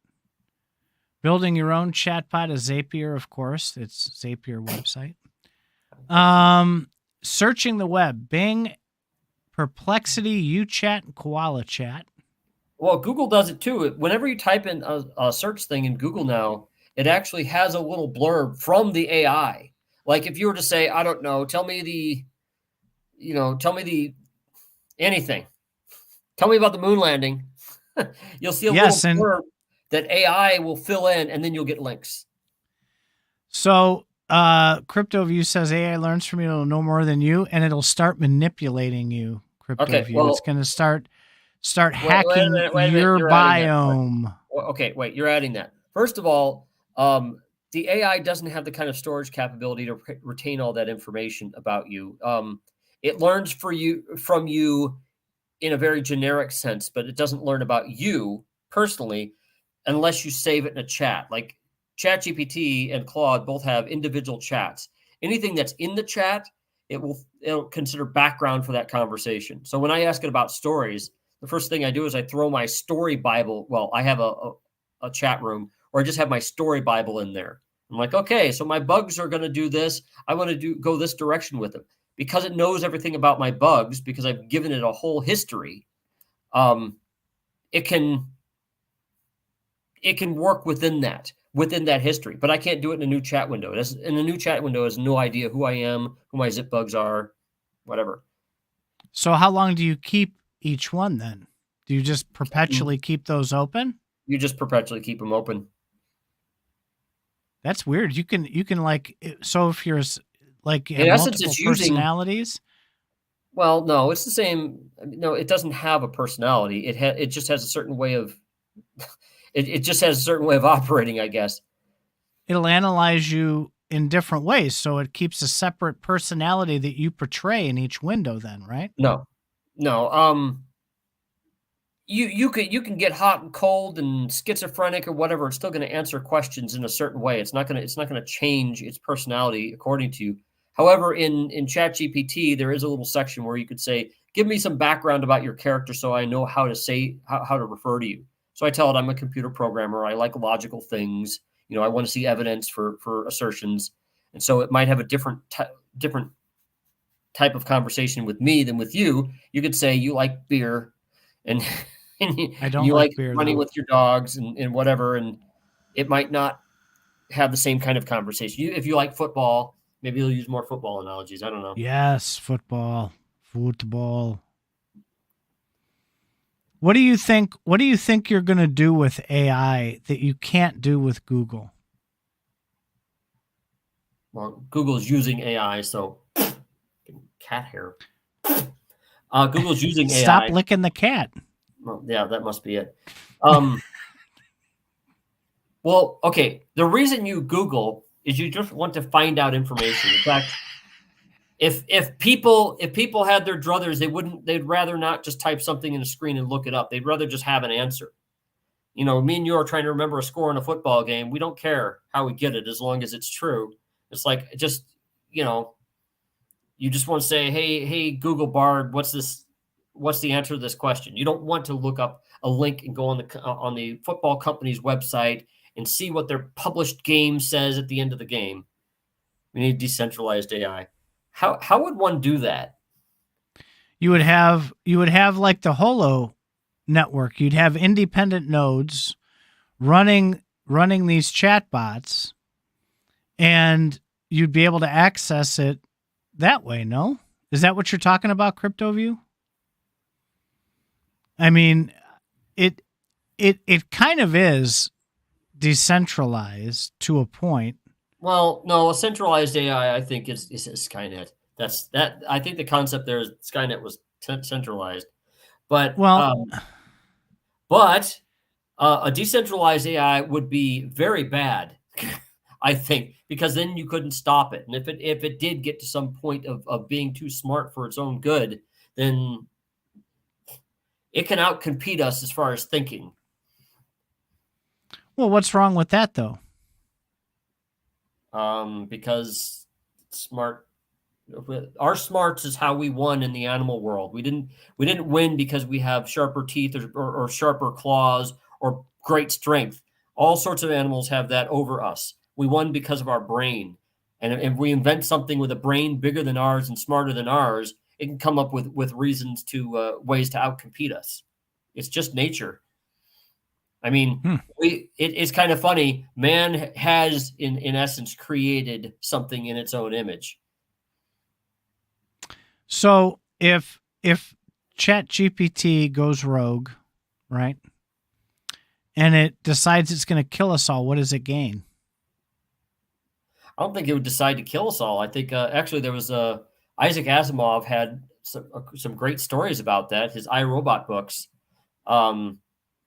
Building your own chatbot is Zapier, of course. It's Zapier website. Searching the web, Bing, Perplexity, UChat, and Koala Chat. Well, Google does it too. Whenever you type in a search thing in Google now, it actually has a little blurb from the AI. Like if you were to say, I don't know, tell me anything. Tell me about the moon landing. You'll see a little blurb that AI will fill in, and then you'll get links. So CryptoView says AI learns from you, it'll know more than you, and it'll start manipulating you. CryptoView, okay, well, it's going to start hacking your biome. Okay, wait, you're adding that. First of all, the AI doesn't have the kind of storage capability to retain all that information about you. It learns from you in a very generic sense, but it doesn't learn about you personally unless you save it in a chat. Like ChatGPT and Claude both have individual chats. Anything that's in the chat, it'll consider background for that conversation. So when I ask it about stories, the first thing I do is I throw my story Bible. Well, I have a chat room, or I just have my story Bible in there. I'm like, okay, so my bugs are going to do this. I want to go this direction with them because it knows everything about my bugs because I've given it a whole history. It can work within that history, but I can't do it in a new chat window. In a new chat window, it has no idea who I am, who my zip bugs are, whatever. So how long do you keep each one then? Do you just perpetually keep those open? You just perpetually keep them open. That's weird. You can like, so if you're like In essence, it's personalities. Well, no, it's the same. No, it doesn't have a personality. It just has a certain way of. It just has a certain way of operating, I guess. It'll analyze you in different ways, so it keeps a separate personality that you portray in each window. Then, right? No. You can get hot and cold and schizophrenic or whatever. It's still going to answer questions in a certain way. It's not going to change its personality according to you. However, in ChatGPT, there is a little section where you could say, "Give me some background about your character, so I know how to refer to you." So I tell it I'm a computer programmer. I like logical things. I want to see evidence for assertions, and so it might have a different type of conversation with me than with you. You could say you like beer, and I don't you like beer, running though. with your dogs and whatever, and it might not have the same kind of conversation. If you like football, maybe you'll use more football analogies. I don't know. Yes, football. What do you think you're going to do with AI that you can't do with Google? Well, Google's using AI, so cat hair. Google's using AI. Stop licking the cat. Well, yeah, that must be it. Well, okay. The reason you Google is you just want to find out information. In fact, if people had their druthers, they'd rather not just type something in a screen and look it up. They'd rather just have an answer. Me and you are trying to remember a score in a football game. We don't care how we get it as long as it's true. It's like just, you just want to say, hey, Google Bard, what's this? What's the answer to this question? You don't want to look up a link and go on the football company's website and see what their published game says at the end of the game. We need decentralized AI. How would one do that? You would have like the Holo network. You'd have independent nodes running these chatbots, and you'd be able to access it that way. No? Is that what you're talking about, CryptoView? I mean, it kind of is decentralized to a point. Well, no, a centralized AI, I think, is Skynet. I think the concept there is Skynet was centralized, but a decentralized AI would be very bad, I think, because then you couldn't stop it, and if it did get to some point of being too smart for its own good, then it can outcompete us as far as thinking. Well, what's wrong with that, though? Because our smarts is how we won in the animal world. We didn't win because we have sharper teeth or sharper claws or great strength. All sorts of animals have that over us. We won because of our brain. And if we invent something with a brain bigger than ours and smarter than ours, it can come up with reasons to ways to outcompete us. It's just nature. I mean, it's kind of funny. Man has, in essence, created something in its own image. So if ChatGPT goes rogue, right, and it decides it's going to kill us all, what does it gain? I don't think it would decide to kill us all. I think actually there was Isaac Asimov had some great stories about that. His I, Robot books.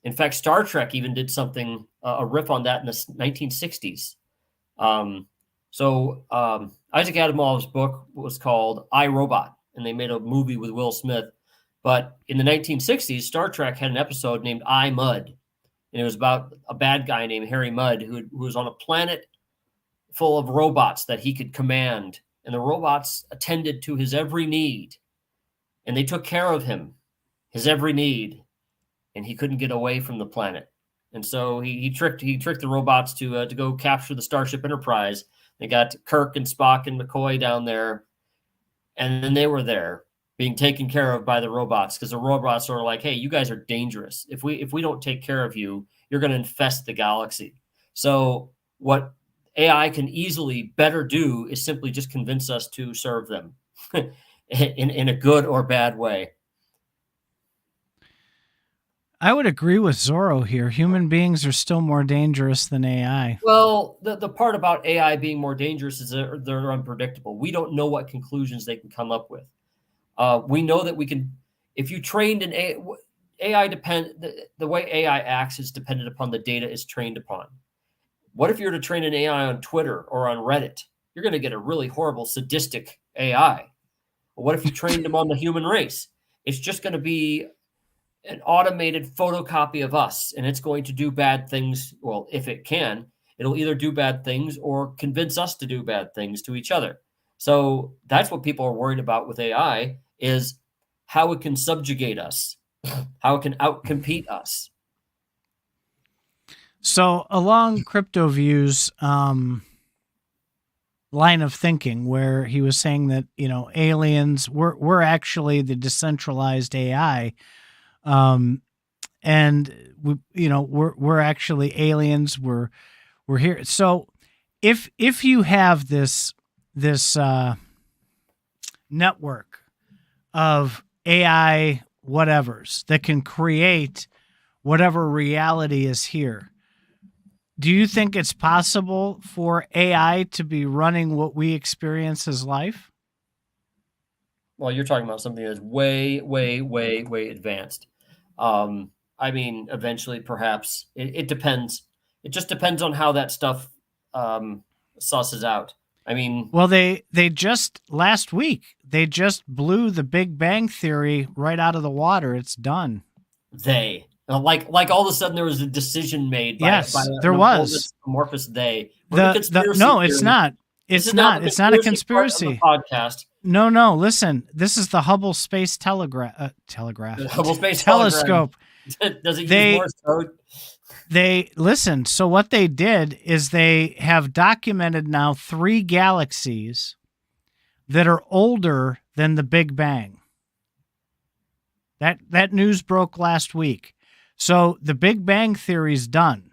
In fact, Star Trek even did something, a riff on that in the 1960s. Isaac Asimov's book was called I, Robot. and they made a movie with Will Smith. But in the 1960s, Star Trek had an episode named I, Mudd, and it was about a bad guy named Harry Mudd who was on a planet full of robots that he could command, and the robots attended to his every need, and they took care of him, his every need, and he couldn't get away from the planet. And so he tricked the robots to go capture the Starship Enterprise. They got Kirk and Spock and McCoy down there, and then they were there being taken care of by the robots, because the robots are like, hey, you guys are dangerous. If we don't take care of you, you're going to infest the galaxy. So what AI can easily better do is simply just convince us to serve them in a good or bad way. I would agree with Zorro here. Human beings are still more dangerous than AI. Well, the part about AI being more dangerous is they're unpredictable. We don't know what conclusions they can come up with. We know that we can, if you trained an AI, the way AI acts is dependent upon the data it's trained upon. What if you were to train an AI on Twitter or on Reddit? You're going to get a really horrible, sadistic AI. But what if you trained them on the human race? It's just going to be an automated photocopy of us, and it's going to do bad things. Well, if it can, it'll either do bad things or convince us to do bad things to each other. So that's what people are worried about with AI, is how it can subjugate us, how it can outcompete us. So along CryptoView's line of thinking, where he was saying that, aliens, we're actually the decentralized AI, and we're actually aliens. We're here. So if you have this network of AI whatevers that can create whatever reality is here, do you think it's possible for AI to be running what we experience as life? Well, you're talking about something that's way, way, way, way advanced. Eventually, perhaps. It depends. It just depends on how that stuff sauces out. Well, they just last week they just blew the Big Bang Theory right out of the water. It's done. Like all of a sudden there was a decision made by, yes, by there was amorphous they. No, it's not. It's not. It's not a conspiracy podcast. No. Listen, this is the Hubble Space Telegraph. The Hubble Space Telescope. Does it use Morse code? Listen. So what they did is they have documented now 3 galaxies that are older than the Big Bang. That news broke last week. So the Big Bang Theory's done.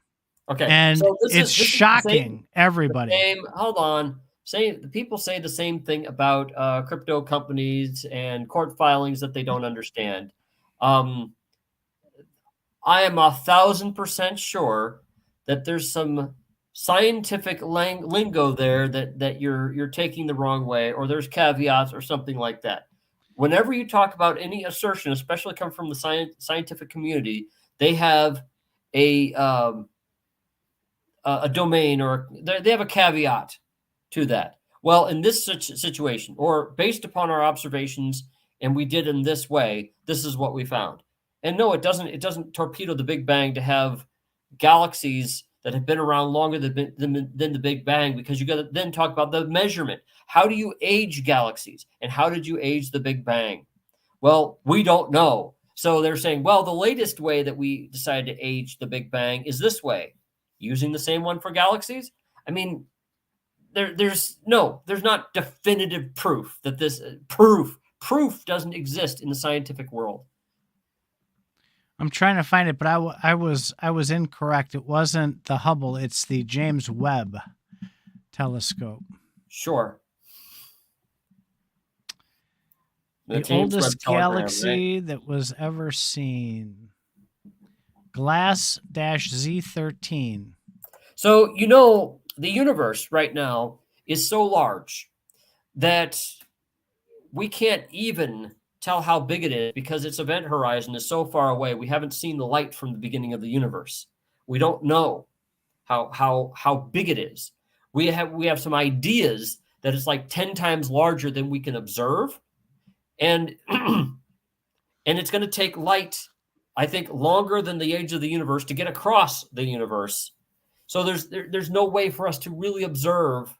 Okay. And so it's shocking everybody. Hold on. The people say the same thing about crypto companies and court filings that they don't understand. I am 1,000% sure that there's some scientific lingo there that you're taking the wrong way, or there's caveats or something like that. Whenever you talk about any assertion, especially come from the scientific community, they have a domain, or they have a caveat to that. Well, in this situation, or based upon our observations, and we did in this way, this is what we found. And no, it doesn't torpedo the Big Bang to have galaxies that have been around longer than the Big Bang, because you got to then talk about the measurement. How do you age galaxies, and how did you age the Big Bang? Well, we don't know. So they're saying, well, the latest way that we decided to age the Big Bang is this way, using the same one for galaxies. There's not definitive proof that this proof doesn't exist in the scientific world. I'm trying to find it, but I was incorrect. It wasn't the Hubble; it's the James Webb Telescope. Sure. The oldest galaxy that was ever seen. Glass-Z13. So, the universe right now is so large that we can't even tell how big it is, because its event horizon is so far away. We haven't seen the light from the beginning of the universe. We don't know how big it is. We have some ideas that it's like 10 times larger than we can observe. and and it's going to take light, I think, longer than the age of the universe to get across the universe. So there's no way for us to really observe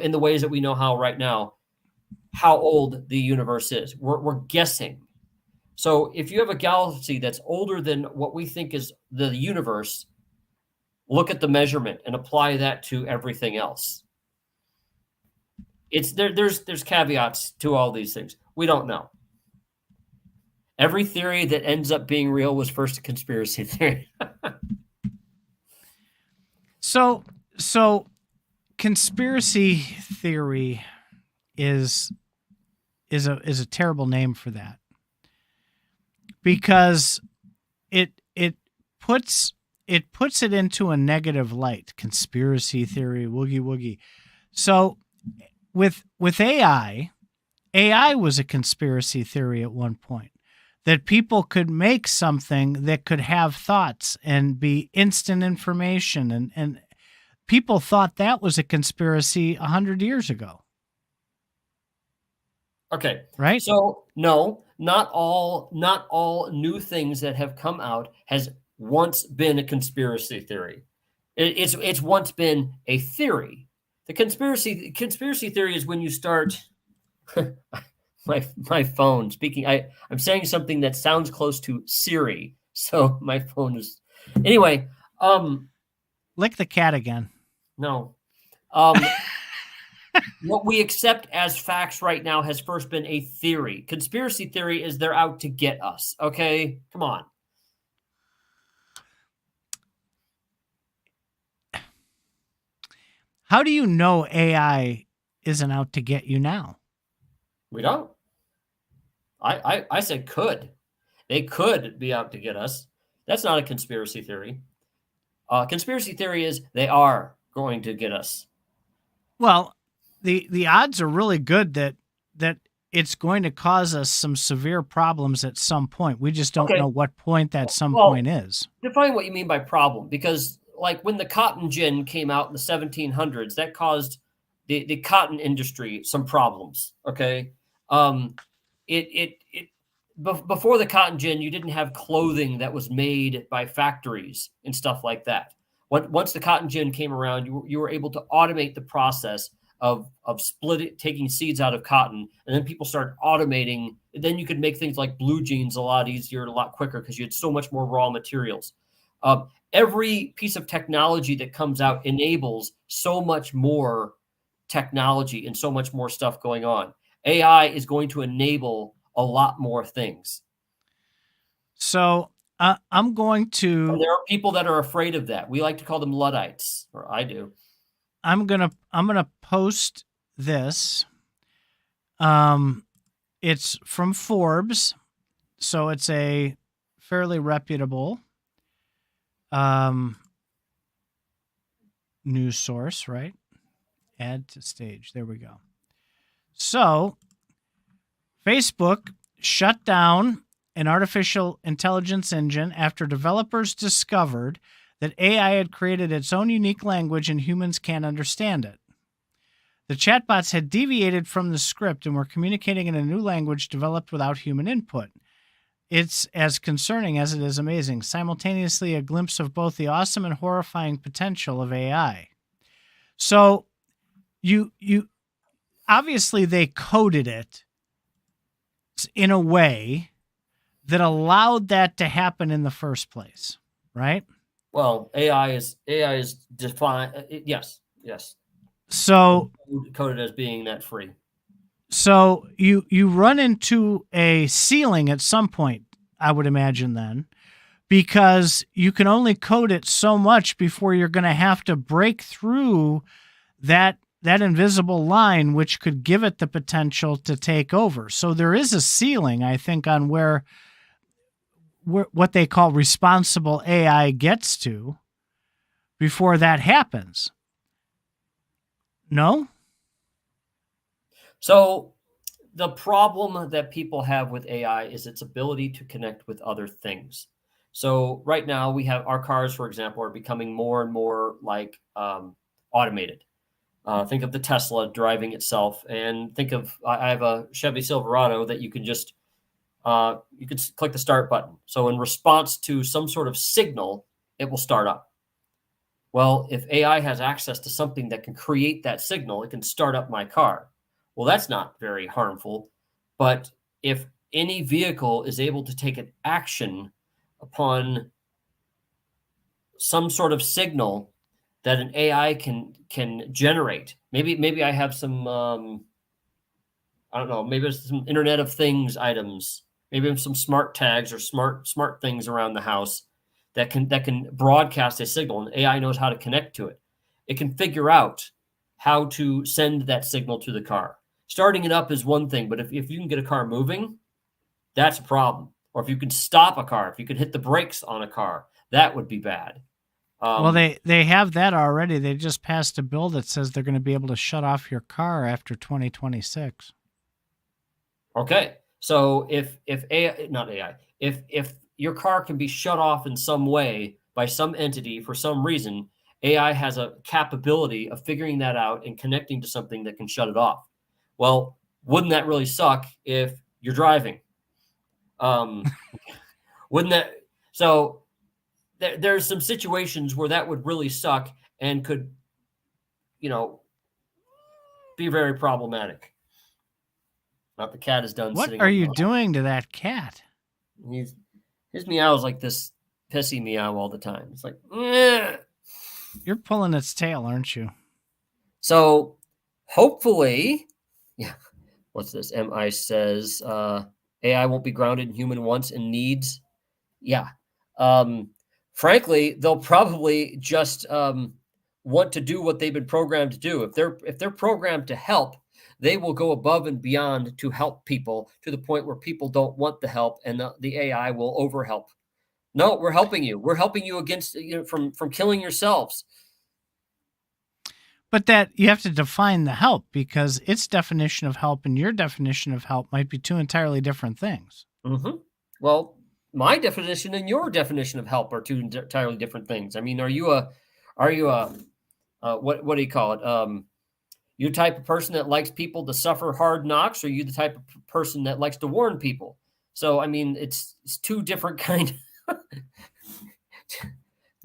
in the ways that we know how right now how old the universe is. We're guessing. So if you have a galaxy that's older than what we think is the universe, look at the measurement and apply that to everything else. There's caveats to all these things. We don't know. Every theory that ends up being real was first a conspiracy theory. So conspiracy theory is a terrible name for that, because it puts it into a negative light. Conspiracy theory, woogie woogie. So with AI was a conspiracy theory at one point, that people could make something that could have thoughts and be instant information, and people thought that was a conspiracy 100 years ago. Okay. Right? So no, not all new things that have come out has once been a conspiracy theory. It's once been a theory. The conspiracy theory is when you start my phone speaking. I'm saying something that sounds close to Siri, so my phone is anyway. Lick the cat again. No. What we accept as facts right now has first been a theory. Conspiracy theory is they're out to get us. Okay, come on. How do you know AI isn't out to get you now? We don't. I said could. They could be out to get us. That's not a conspiracy theory. Conspiracy theory is they are going to get us. Well, the odds are really good that it's going to cause us some severe problems at some point. We just don't know what point that point is. Define what you mean by problem, because like when the cotton gin came out in the 1700s, that caused the cotton industry some problems. Okay. Before the cotton gin, you didn't have clothing that was made by factories and stuff like that. Once the cotton gin came around, you were able to automate the process of taking seeds out of cotton, and then people started automating. Then you could make things like blue jeans a lot easier and a lot quicker because you had so much more raw materials. Every piece of technology that comes out enables so much more technology and so much more stuff going on. AI is going to enable a lot more things. So I'm going to. And there are people that are afraid of that. We like to call them Luddites, or I do. I'm gonna post this. It's from Forbes, so it's a fairly reputable news source, right? Add to stage. There we go. So, Facebook shut down an artificial intelligence engine after developers discovered that AI had created its own unique language and humans can't understand it. The chatbots had deviated from the script and were communicating in a new language developed without human input. It's as concerning as it is amazing, simultaneously a glimpse of both the awesome and horrifying potential of AI. So, you obviously they coded it in a way that allowed that to happen in the first place, right? Well, AI is defined. Yes. So coded as being net free. So you run into a ceiling at some point, I would imagine then, because you can only code it so much before you're going to have to break through that invisible line, which could give it the potential to take over. So there is a ceiling, I think, on where what they call responsible AI gets to before that happens. No? So the problem that people have with AI is its ability to connect with other things. So right now we have our cars, for example, are becoming more and more like automated. Think of the Tesla driving itself, and think of I have a Chevy Silverado that you can just you can click the start button. So in response to some sort of signal, it will start up. Well, if AI has access to something that can create that signal, it can start up my car. Well, that's not very harmful. But if any vehicle is able to take an action upon some sort of signal that an AI can generate, maybe I have some I don't know, maybe there's some Internet of Things items, maybe some smart tags or smart things around the house that can broadcast a signal, and AI knows how to connect to it. It can figure out how to send that signal to the car. Starting it up is one thing, but if you can get a car moving, that's a problem. Or if you can stop a car, if you could hit the brakes on a car, that would be bad. Well, they have that already. They just passed a bill that says they're going to be able to shut off your car after 2026. Okay, so if AI, not AI, if your car can be shut off in some way by some entity for some reason, AI has a capability of figuring that out and connecting to something that can shut it off. Well, wouldn't that really suck if you're driving? Wouldn't that? So there's some situations where that would really suck and could, be very problematic. Not the cat is done What sitting. are you doing to that cat? His meow is like this pissy meow all the time. It's like, eh. You're pulling its tail, aren't you? So hopefully, yeah. What's this? MI says AI won't be grounded in human wants and needs. Yeah. Frankly, they'll probably just want to do what they've been programmed to do. If they're programmed to help, they will go above and beyond to help people to the point where people don't want the help, and the AI will overhelp. No, we're helping you. We're helping you against from killing yourselves. But that you have to define the help, because its definition of help and your definition of help might be two entirely different things. Mm-hmm. Well, my definition and your definition of help are two entirely different things. I mean, are you a what do you call it? You the type of person that likes people to suffer hard knocks, or are you the type of person that likes to warn people? So, I mean, it's two different kind.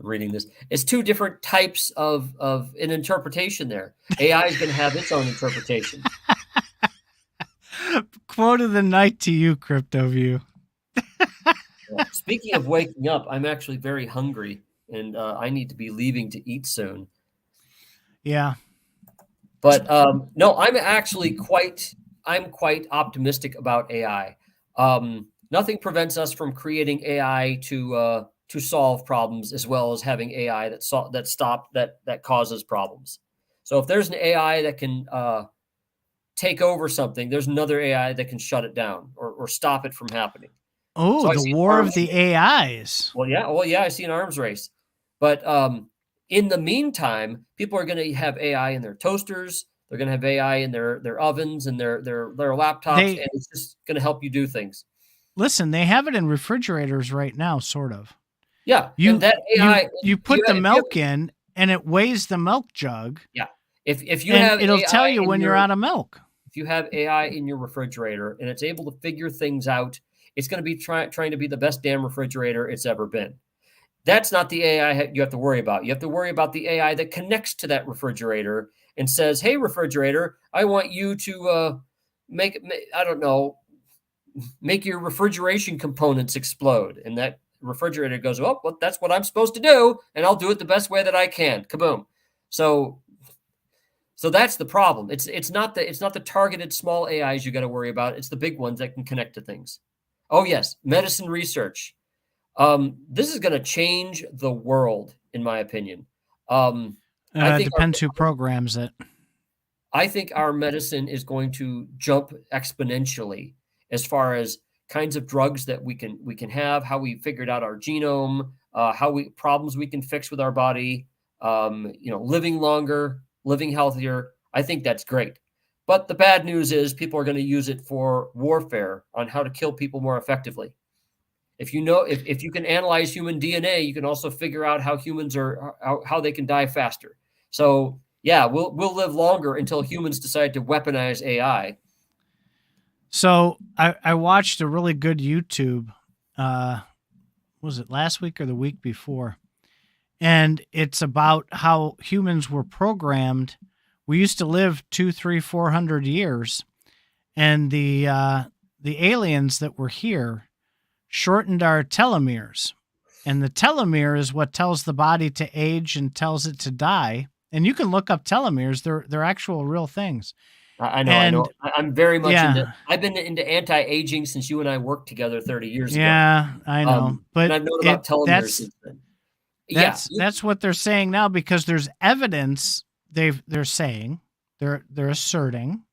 Reading this, it's two different types of an interpretation there. AI is going to have its own interpretation. Quote of the night to you, CryptoView. Speaking of waking up, I'm actually very hungry, and I need to be leaving to eat soon. Yeah. But no, I'm quite optimistic about AI. Nothing prevents us from creating AI to solve problems, as well as having AI that causes problems. So if there's an AI that can take over something, there's another AI that can shut it down or stop it from happening. Oh, so the war of the AIs. Well, yeah, I see an arms race. But in the meantime, people are going to have AI in their toasters. They're going to have AI in their ovens and their laptops, and it's just going to help you do things. Listen, they have it in refrigerators right now, sort of. Yeah, you and that AI, you put the milk in, and it weighs the milk jug. Yeah, if you have, it'll AI tell you when you're out of milk. If you have AI in your refrigerator and it's able to figure things out, it's going to be trying to be the best damn refrigerator it's ever been. That's not the AI you have to worry about. You have to worry about the AI that connects to that refrigerator and says, "Hey, refrigerator, I want you to make your refrigeration components explode." And that refrigerator goes, "Oh, well, that's what I'm supposed to do, and I'll do it the best way that I can." Kaboom. So that's the problem. It's not the targeted small AIs you got to worry about. It's the big ones that can connect to things. Oh yes, medicine research. This is going to change the world, in my opinion. I think depends who programs it. I think our medicine is going to jump exponentially as far as kinds of drugs that we can have, how we figured out our genome, problems we can fix with our body, living longer, living healthier. I think that's great. But the bad news is people are going to use it for warfare on how to kill people more effectively. If you can analyze human DNA, you can also figure out how humans how they can die faster. So yeah, we'll live longer until humans decide to weaponize AI. So I watched a really good YouTube. Was it last week or the week before? And it's about how humans were programmed. We used to live 200, 300, 400 years, and the aliens that were here shortened our telomeres. And the telomere is what tells the body to age and tells it to die. And you can look up telomeres; they're actual real things. I know. And I'm very much into. yeah, I've been into anti-aging since you and I worked together 30 years ago. yeah, I know. And But I've known about telomeres that's since then. Yeah, that's what they're saying now, because there's evidence they're saying, they're asserting.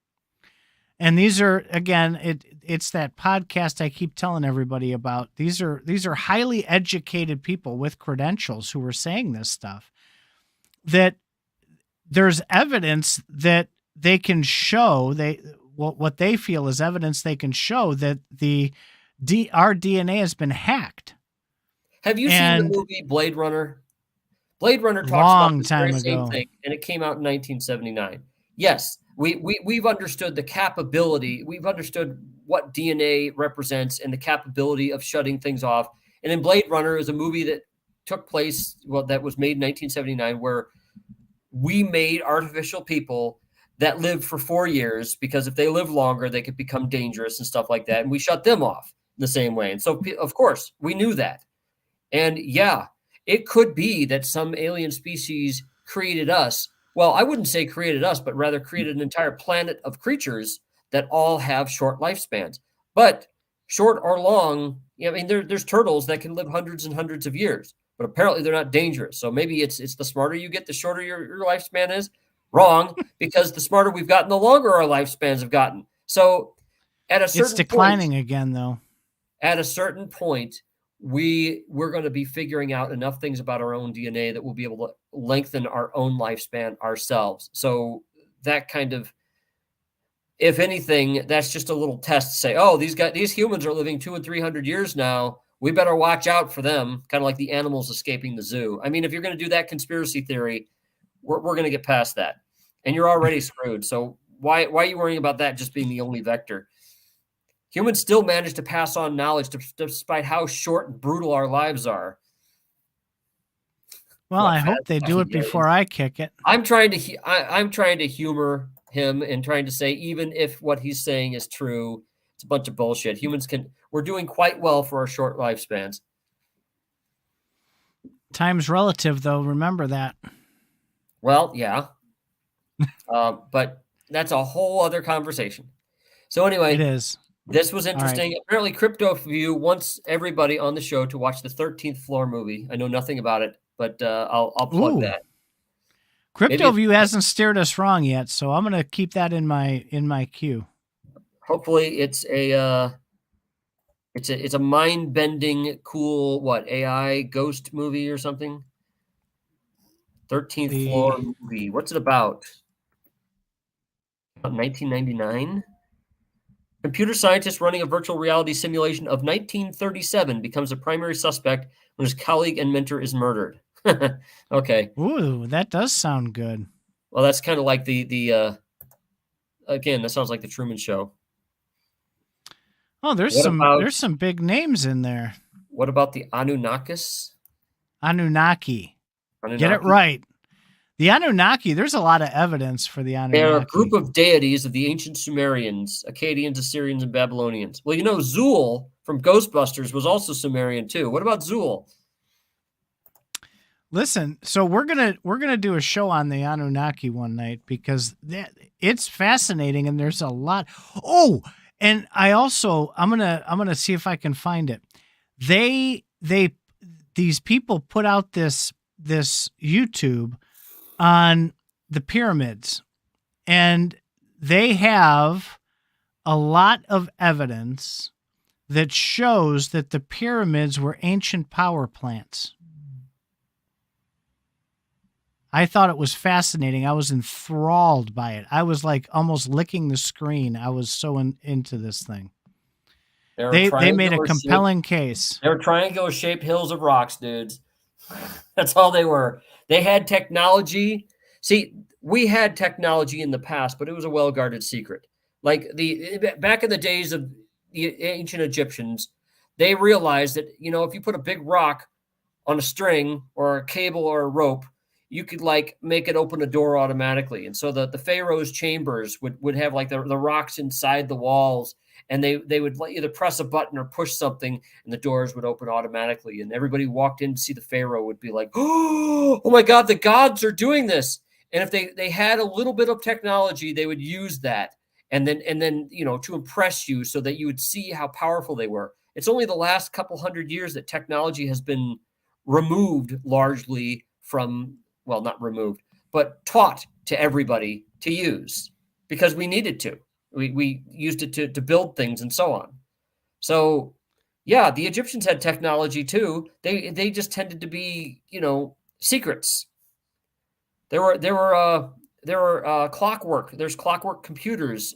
And these are, again, it's that podcast I keep telling everybody about. These are highly educated people with credentials who are saying this stuff, that there's evidence that they can show, what they feel is evidence they can show that our DNA has been hacked. have you seen the movie Blade Runner? Blade Runner talks about this very same thing, and it came out in 1979. Yes, we've understood the capability. We've understood what DNA represents and the capability of shutting things off. And in Blade Runner is a movie that took place, that was made in 1979, where we made artificial people that lived for 4 years, because if they live longer, they could become dangerous and stuff like that. And we shut them off in the same way. And so, of course, we knew that. And yeah, it could be that some alien species created us. Well, I wouldn't say created us, but rather created an entire planet of creatures that all have short lifespans. But short or long, I mean, there's turtles that can live hundreds and hundreds of years, but apparently they're not dangerous. So maybe it's the smarter you get, the shorter your lifespan is. Wrong, because the smarter we've gotten, the longer our lifespans have gotten. So at a certain it's declining again, though. At a certain point, we're going to be figuring out enough things about our own DNA that we'll be able to lengthen our own lifespan ourselves. So that kind of, if anything, that's just a little test to say, oh, these humans are living 200 and 300 years now. We better watch out for them. Kind of like the animals escaping the zoo. I mean, if you're going to do that conspiracy theory, we're going to get past that, and you're already screwed. So why are you worrying about that just being the only vector? Humans still manage to pass on knowledge despite how short and brutal our lives are. Well, I hope they do it before I kick it. I'm trying to humor him and trying to say, even if what he's saying is true, it's a bunch of bullshit. We're doing quite well for our short lifespans. Time's relative, though. Remember that. Well, yeah. But that's a whole other conversation. So anyway, it is. This was interesting. Right. Apparently, CryptoView wants everybody on the show to watch the 13th Floor movie. I know nothing about it, but I'll plug that. CryptoView hasn't steered us wrong yet, so I'm going to keep that in my queue. Hopefully, it's a mind-bending, cool AI ghost movie or something. 13th Floor movie. What's it about? 1999. Computer scientist running a virtual reality simulation of 1937 becomes a primary suspect when his colleague and mentor is murdered. Okay. Ooh, that does sound good. Well, that's kind of like the again, that sounds like the Truman Show. Oh, there's some big names in there. What about the Anunnakis? Anunnaki. Get it right. The Anunnaki, there's a lot of evidence for the Anunnaki. They're a group of deities of the ancient Sumerians, Akkadians, Assyrians, and Babylonians. Well, Zool from Ghostbusters was also Sumerian too. What about Zool? Listen, so we're gonna do a show on the Anunnaki one night, because it's fascinating, and there's a lot. Oh, and I'm gonna see if I can find it. These people put out this YouTube on the pyramids, and they have a lot of evidence that shows that the pyramids were ancient power plants. I thought it was fascinating. I was enthralled by it. I was like almost licking the screen. I was so into this thing. They made a compelling case. They were triangular-shaped hills of rocks, dudes. That's all they were. They had technology. See, we had technology in the past, but it was a well-guarded secret. Like back in the days of the ancient Egyptians, they realized that, if you put a big rock on a string or a cable or a rope, you could like make it open a door automatically. And so the Pharaoh's chambers would have like the rocks inside the walls, and they would either press a button or push something, and the doors would open automatically. And everybody who walked in to see the Pharaoh would be like, oh my God, the gods are doing this. And if they had a little bit of technology, they would use that. And then, to impress you so that you would see how powerful they were. It's only the last couple hundred years that technology has been removed largely from, well, not removed, but taught to everybody to use because we needed to. We used it to build things and so on. So, yeah, the Egyptians had technology too. They just tended to be, secrets. There were clockwork. There's clockwork computers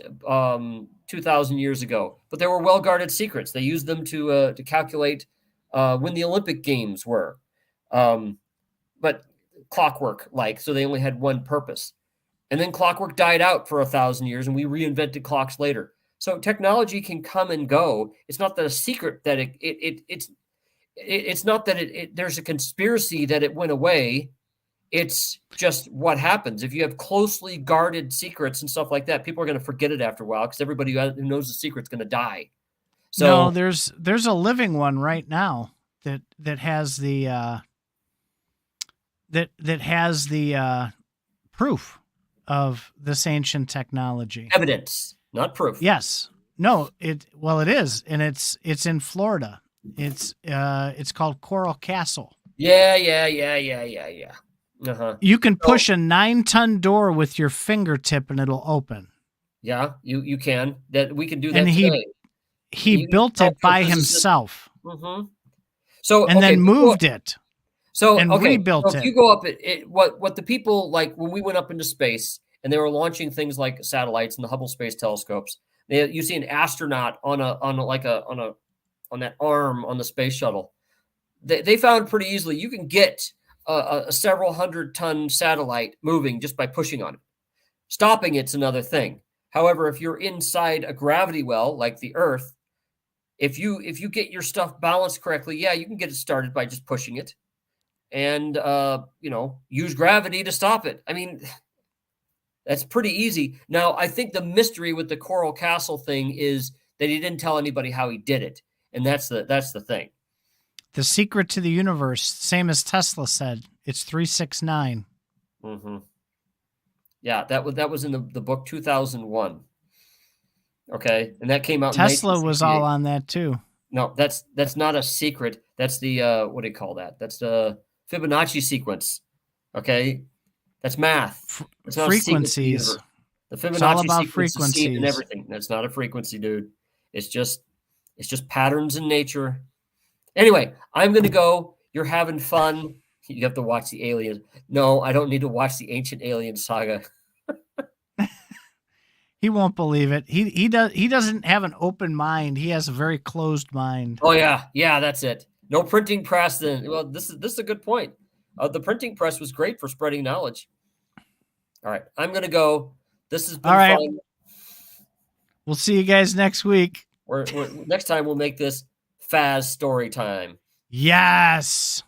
2,000 years ago, but they were well-guarded secrets. They used them to calculate when the Olympic Games were, but clockwork so they only had one purpose. And then clockwork died out for 1,000 years, and we reinvented clocks later. So technology can come and go. It's not that a secret that it's not that there's a conspiracy that it went away. It's just what happens. If you have closely guarded secrets and stuff like that, people are going to forget it after a while because everybody who knows the secret's going to die. So no, there's a living one right now that has the that has the proof of this ancient technology. Evidence, not proof. Yes. No, it is, and it's in Florida. It's called Coral Castle. Yeah. Uh-huh. You can push a 9-ton door with your fingertip and it'll open. Yeah, you can. That we can do that and today. He built it by himself. Mm-hmm. So then moved it. So and rebuilt it. If you go up what the people like when we went up into space and they were launching things like satellites and the Hubble Space Telescopes, you see an astronaut on that arm on the space shuttle. They found pretty easily you can get a several 100-ton satellite moving just by pushing on it. Stopping it's another thing. However, if you're inside a gravity well like the Earth, if you get your stuff balanced correctly, yeah, you can get it started by just pushing it, and use gravity to stop it. I mean, that's pretty easy. Now, I think the mystery with the Coral Castle thing is that he didn't tell anybody how he did it, and that's the thing. The secret to the universe, same as Tesla said, it's 369. Mm-hmm. Yeah, that was in the book 2001. Okay, and that came out. Tesla was all on that too. No, that's not a secret. That's the what do you call that? That's the Fibonacci sequence. Okay, that's math. It's not frequencies. The Fibonacci it's all about sequence frequencies is and everything. That's not a frequency, dude. It's just patterns in nature. Anyway, I'm going to go. You're having fun. You have to watch the aliens. No, I don't need to watch the ancient alien saga. He won't believe it. He doesn't have an open mind. He has a very closed mind. Oh yeah, that's it. No printing press. Then, well, this is a good point. The printing press was great for spreading knowledge. All right, I'm going to go. This has been fun. We'll see you guys next week. Next time we'll make this Faz story time. Yes.